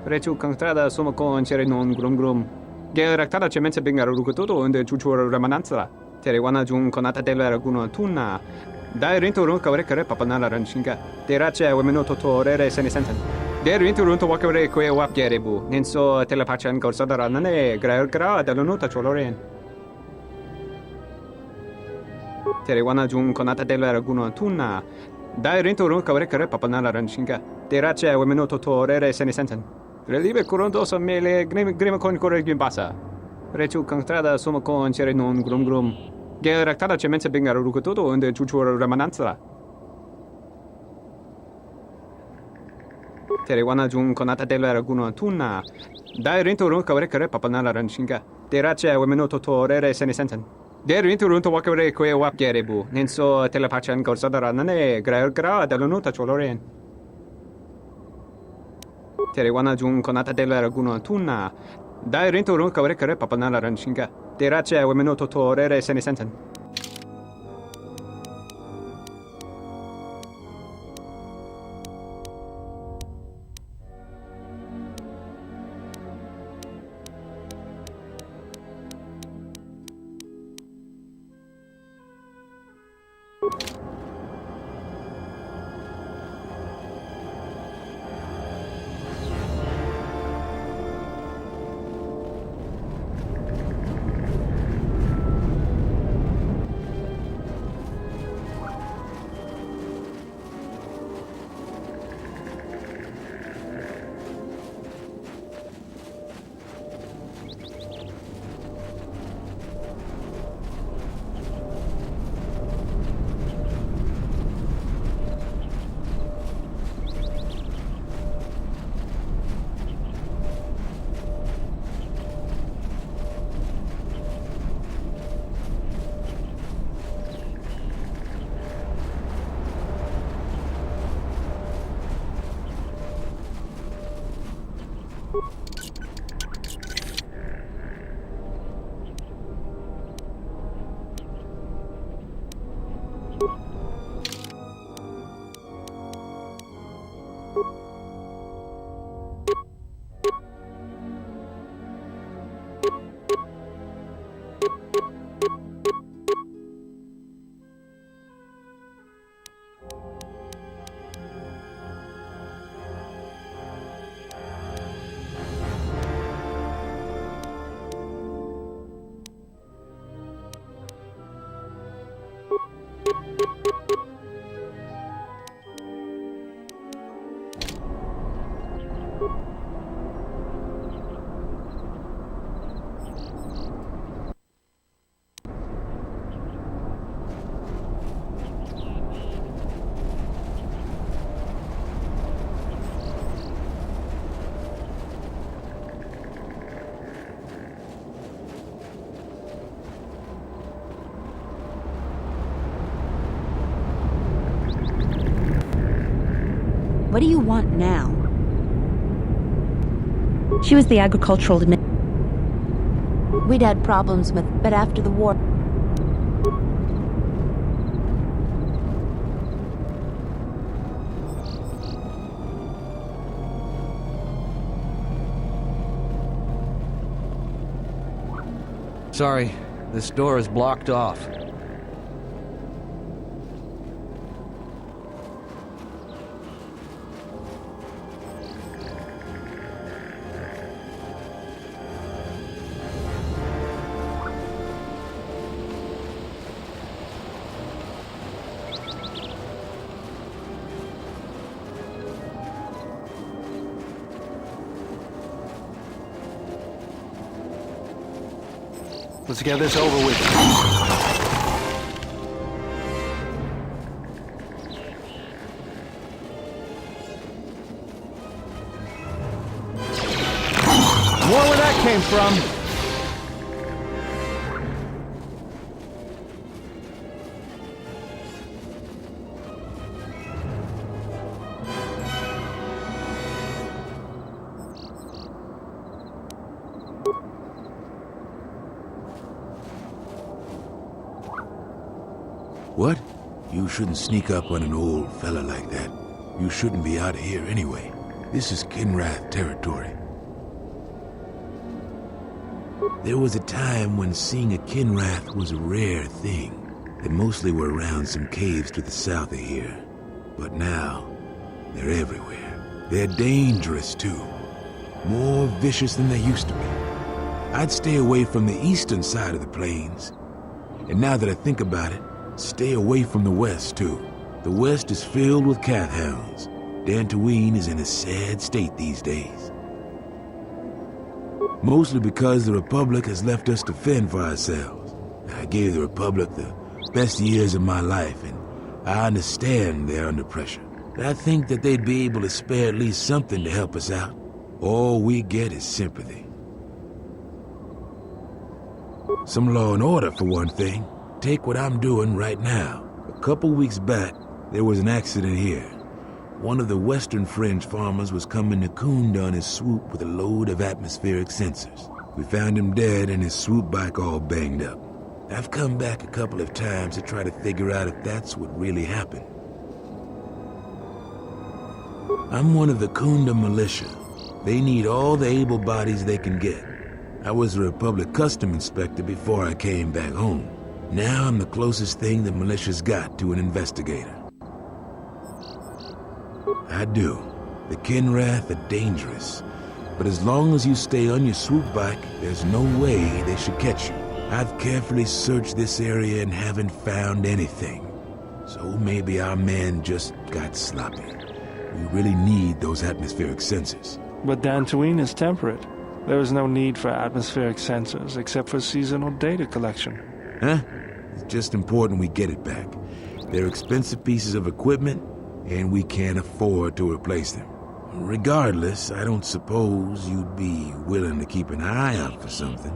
Rechu kantrada suma con cere non grum grum. Gel raktala cemense bingaro rukutoto unde chuchur ramananza. Tere wana jung konata della raguno tunna. Dai rinto run kavre kare papanala ranshinga. Terace wemeno totore sene sensen. Der rinto runto wakare kwe wap gerebu. Ninso telepachan korsada nane gra dall'unuta choloren. Tere wana jung konata della raguno tunna. Dai rinto run kavre kare papanala ranshinga. Terace wemeno totore sene sensen. Relibe kuronto so mele grima con corre gimbasa. Rechu kantrada suma con cere non grum grum. Gel raktala cemense bingaro rukutoto unde chuchur ramananza. Tere wana jung konata della raguno tunna. Dai rinto run kavre kare papanala ranshinga. Terace wemeno totore sene sensen. Der rinto runto wakare kwe wap gerebu. Ninso telepachan korsada nane gra dall'unuta choloren. Tere wana jung konata della raguno tunna. Dai rinto run kavre kare papanala ranshinga. Terace wemeno totore sene sensen. What do you want now? She was the agricultural We'd had problems with, but after the war... Sorry, this door is blocked off. Let's get this over with. More where that came from. What? You shouldn't sneak up on an old fella like that. You shouldn't be out here anyway. This is Kinrath territory. There was a time when seeing a Kinrath was a rare thing. They mostly were around some caves to the south of here. But now, they're everywhere. They're dangerous too. More vicious than they used to be. I'd stay away from the eastern side of the plains. And now that I think about it, stay away from the west, too. The west is filled with cat hounds. Dantooine is in a sad state these days. Mostly because the Republic has left us to fend for ourselves. I gave the Republic the best years of my life, and I understand they're under pressure. I think that they'd be able to spare at least something to help us out. All we get is sympathy. Some law and order, for one thing. Take what I'm doing right now. A couple weeks back, there was an accident here. One of the Western Fringe farmers was coming to Kunda on his swoop with a load of atmospheric sensors. We found him dead and his swoop bike all banged up. I've come back a couple of times to try to figure out if that's what really happened. I'm one of the Kunda militia. They need all the able bodies they can get. I was a Republic custom inspector before I came back home. Now I'm the closest thing the militia's got to an investigator. I do. The Kinrath are dangerous. But as long as you stay on your swoop bike, there's no way they should catch you. I've carefully searched this area and haven't found anything. So maybe our men just got sloppy. We really need those atmospheric sensors. But Dantooine is temperate. There is no need for atmospheric sensors except for seasonal data collection. Huh? It's just important we get it back. They're expensive pieces of equipment, and we can't afford to replace them. Regardless, I don't suppose you'd be willing to keep an eye out for something.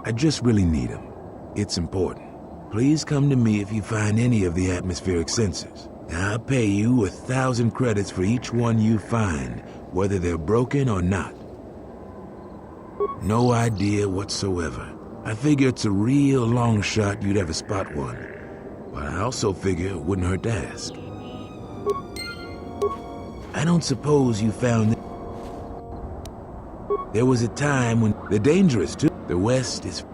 I just really need them. It's important. Please come to me if you find any of the atmospheric sensors. I'll pay you 1,000 credits for each one you find, whether they're broken or not. No idea whatsoever. I figure it's a real long shot you'd ever spot one. But I also figure it wouldn't hurt to ask. I don't suppose you found it. There was a time when they're dangerous too. The West is...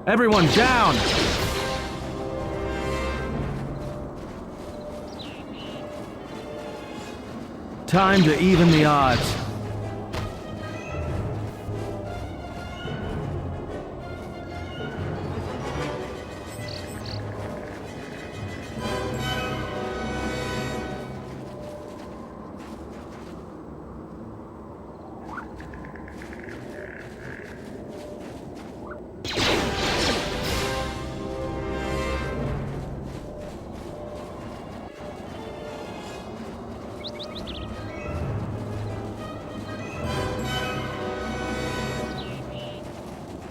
Everyone down! Time to even the odds.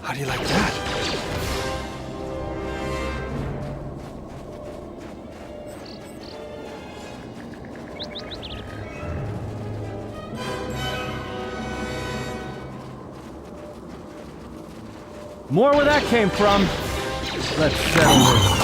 How do you like that? More where that came from. Let's settle this.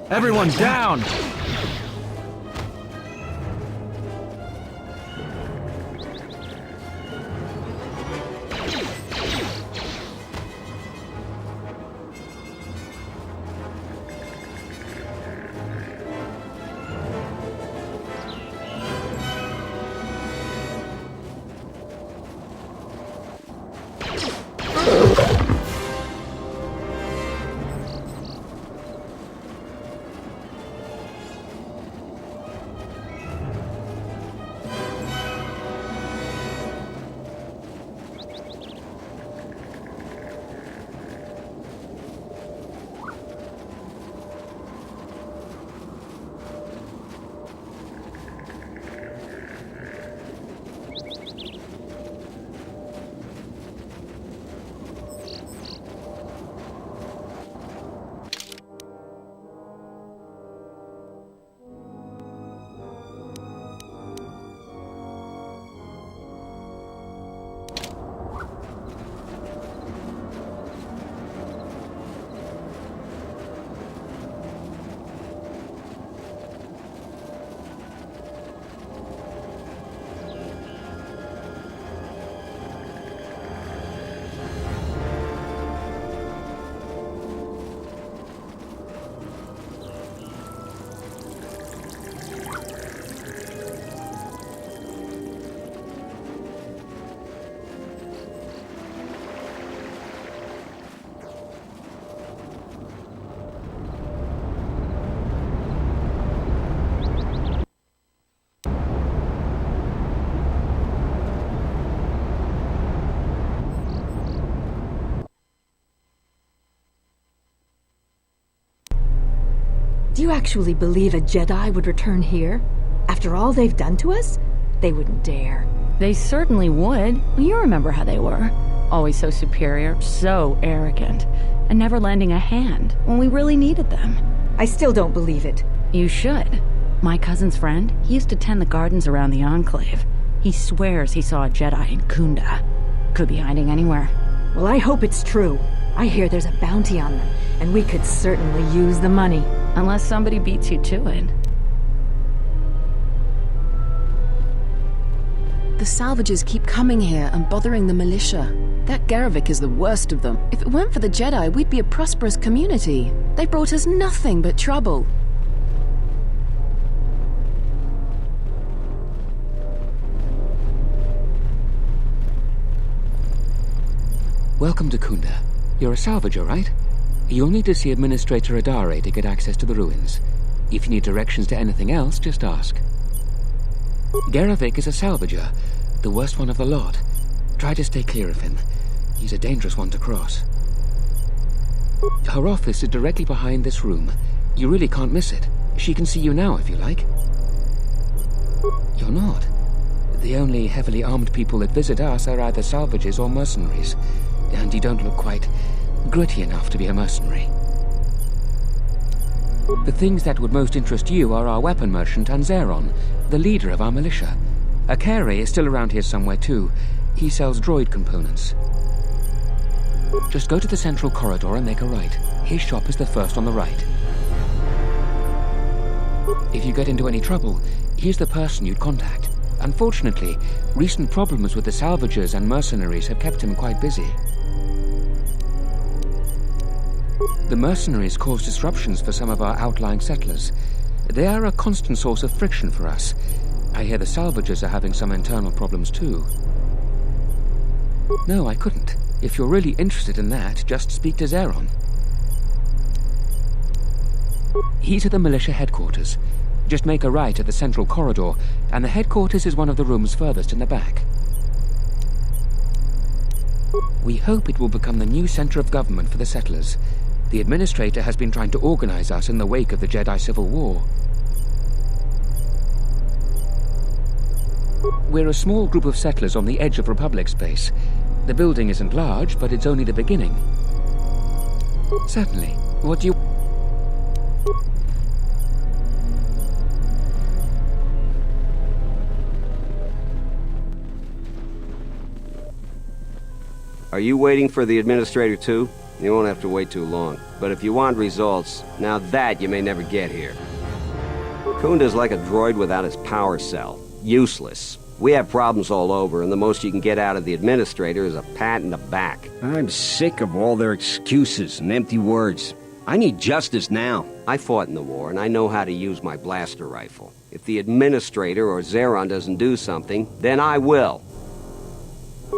Everyone down! Do you actually believe a Jedi would return here? After all they've done to us? They wouldn't dare. They certainly would. You remember how they were. Always so superior, so arrogant, and never lending a hand when we really needed them. I still don't believe it. You should. My cousin's friend, he used to tend the gardens around the Enclave. He swears he saw a Jedi in Kunda. Could be hiding anywhere. Well, I hope it's true. I hear there's a bounty on them, and we could certainly use the money. Unless somebody beats you to it. The salvages keep coming here and bothering the militia. That Garevik is the worst of them. If it weren't for the Jedi, we'd be a prosperous community. They brought us nothing but trouble. Welcome to Kunda. You're a salvager, right? You'll need to see Administrator Adare to get access to the ruins. If you need directions to anything else, just ask. Garavik is a salvager, the worst one of the lot. Try to stay clear of him. He's a dangerous one to cross. Her office is directly behind this room. You really can't miss it. She can see you now if you like. You're not. The only heavily armed people that visit us are either salvagers or mercenaries. And you don't look quite gritty enough to be a mercenary. The things that would most interest you are our weapon merchant and Zeron, the leader of our militia. Akere is still around here somewhere too. He sells droid components. Just go to the central corridor and make a right. His shop is the first on the right. If you get into any trouble, he's the person you'd contact. Unfortunately, recent problems with the salvagers and mercenaries have kept him quite busy. The mercenaries cause disruptions for some of our outlying settlers. They are a constant source of friction for us. I hear the salvagers are having some internal problems too. No, I couldn't. If you're really interested in that, just speak to Zeron. He's at the militia headquarters. Just make a right at the central corridor, and the headquarters is one of the rooms furthest in the back. We hope it will become the new center of government for the settlers. The Administrator has been trying to organize us in the wake of the Jedi Civil War. We're a small group of settlers on the edge of Republic space. The building isn't large, but it's only the beginning. Certainly. What do you... Are you waiting for the Administrator too? You won't have to wait too long. But if you want results, now that you may never get here. Kunda's like a droid without his power cell. Useless. We have problems all over, and the most you can get out of the Administrator is a pat in the back. I'm sick of all their excuses and empty words. I need justice now. I fought in the war, and I know how to use my blaster rifle. If the Administrator or Zeron doesn't do something, then I will.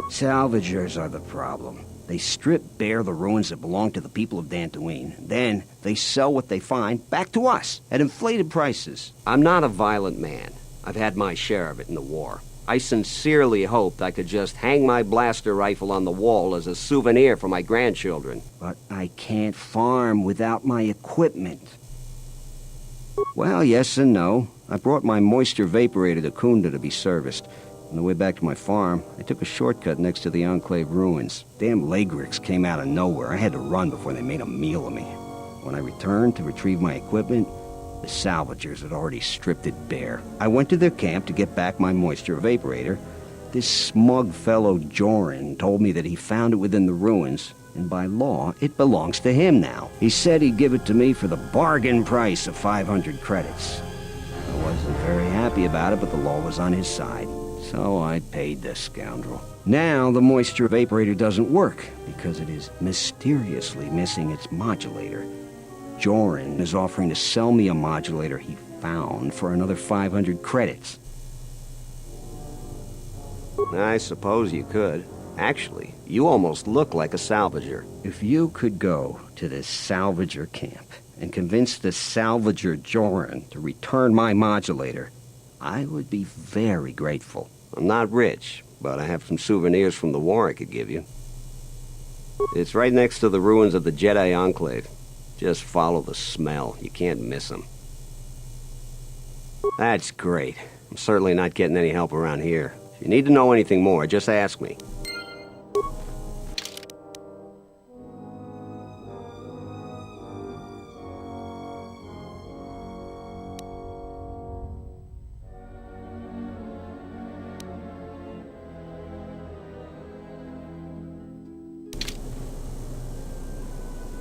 Salvagers are the problem. They strip bare the ruins that belong to the people of Dantooine. Then they sell what they find back to us at inflated prices. I'm not a violent man. I've had my share of it in the war. I sincerely hoped I could just hang my blaster rifle on the wall as a souvenir for my grandchildren. But I can't farm without my equipment. Well, yes and no. I brought my moisture vaporator to Kunda to be serviced. On the way back to my farm, I took a shortcut next to the Enclave ruins. Damn Lagrix came out of nowhere. I had to run before they made a meal of me. When I returned to retrieve my equipment, the salvagers had already stripped it bare. I went to their camp to get back my moisture vaporator. This smug fellow Joran told me that he found it within the ruins, and by law, it belongs to him now. He said he'd give it to me for the bargain price of 500 credits. I wasn't very happy about it, but the law was on his side. So I paid the scoundrel. Now the moisture vaporator doesn't work because it is mysteriously missing its modulator. Joran is offering to sell me a modulator he found for another 500 credits. I suppose you could. Actually, you almost look like a salvager. If you could go to this salvager camp and convince the salvager Joran to return my modulator, I would be very grateful. I'm not rich, but I have some souvenirs from the war I could give you. It's right next to the ruins of the Jedi Enclave. Just follow the smell. You can't miss them. That's great. I'm certainly not getting any help around here. If you need to know anything more, just ask me.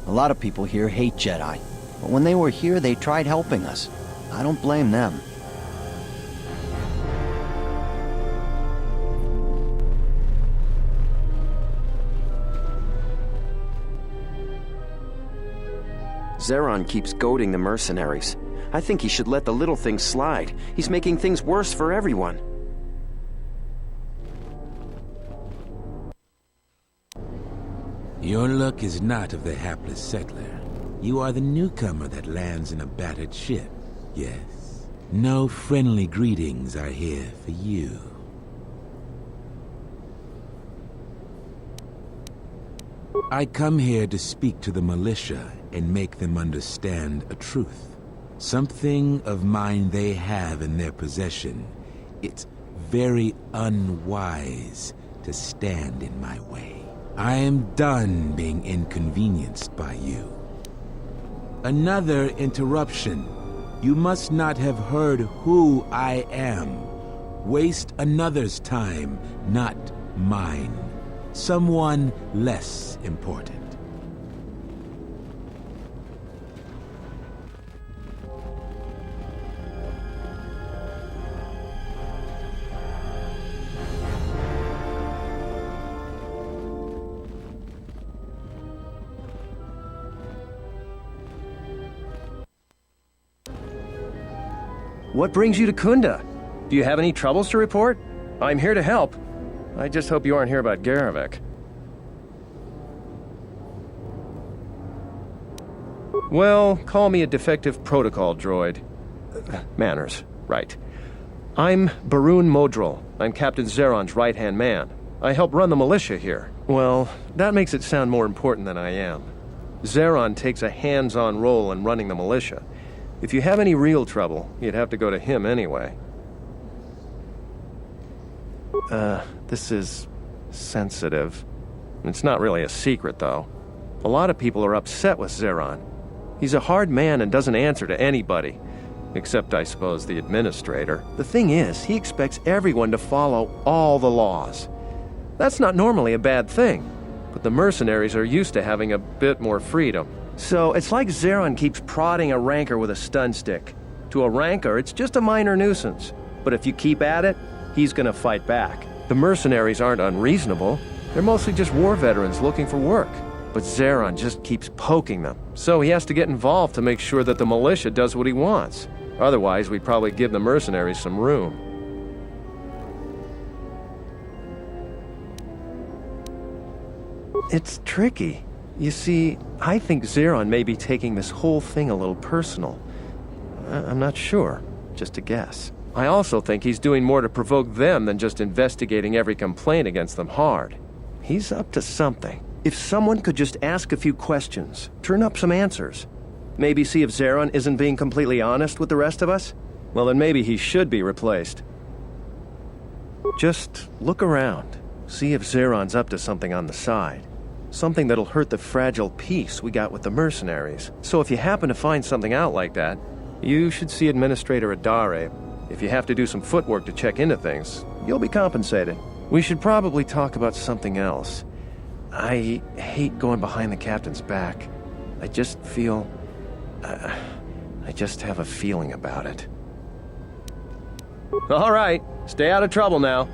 A lot of people here hate Jedi, but when they were here, they tried helping us. I don't blame them. Zeron keeps goading the mercenaries. I think he should let the little things slide. He's making things worse for everyone. Your luck is not of the hapless settler. You are the newcomer that lands in a battered ship. Yes. No friendly greetings are here for you. I come here to speak to the militia and make them understand a truth. Something of mine they have in their possession. It's very unwise to stand in my way. I am done being inconvenienced by you. Another interruption. You must not have heard who I am. Waste another's time, not mine. Someone less important. What brings you to Kunda? Do you have any troubles to report? I'm here to help. I just hope you aren't here about Garavik. Well, call me a defective protocol droid. Manners, right. I'm Barun Modril. I'm Captain Zeron's right-hand man. I help run the militia here. Well, that makes it sound more important than I am. Zeron takes a hands-on role in running the militia. If you have any real trouble, you'd have to go to him anyway. This is sensitive. It's not really a secret, though. A lot of people are upset with Zeron. He's a hard man and doesn't answer to anybody. Except, I suppose, the administrator. The thing is, he expects everyone to follow all the laws. That's not normally a bad thing, but the mercenaries are used to having a bit more freedom. So, it's like Zeron keeps prodding a rancor with a stun stick. To a rancor, it's just a minor nuisance. But if you keep at it, he's gonna fight back. The mercenaries aren't unreasonable. They're mostly just war veterans looking for work. But Zeron just keeps poking them. So he has to get involved to make sure that the militia does what he wants. Otherwise, we'd probably give the mercenaries some room. It's tricky. You see, I think Zeron may be taking this whole thing a little personal. I'm not sure. Just a guess. I also think he's doing more to provoke them than just investigating every complaint against them hard. He's up to something. If someone could just ask a few questions, turn up some answers, maybe see if Zeron isn't being completely honest with the rest of us, well then maybe he should be replaced. Just look around. See if Zeron's up to something on the side. Something that'll hurt the fragile peace we got with the mercenaries. So if you happen to find something out like that, you should see Administrator Adare. If you have to do some footwork to check into things, you'll be compensated. We should probably talk about something else. I hate going behind the captain's back. I just feel... I just have a feeling about it. All right, stay out of trouble now.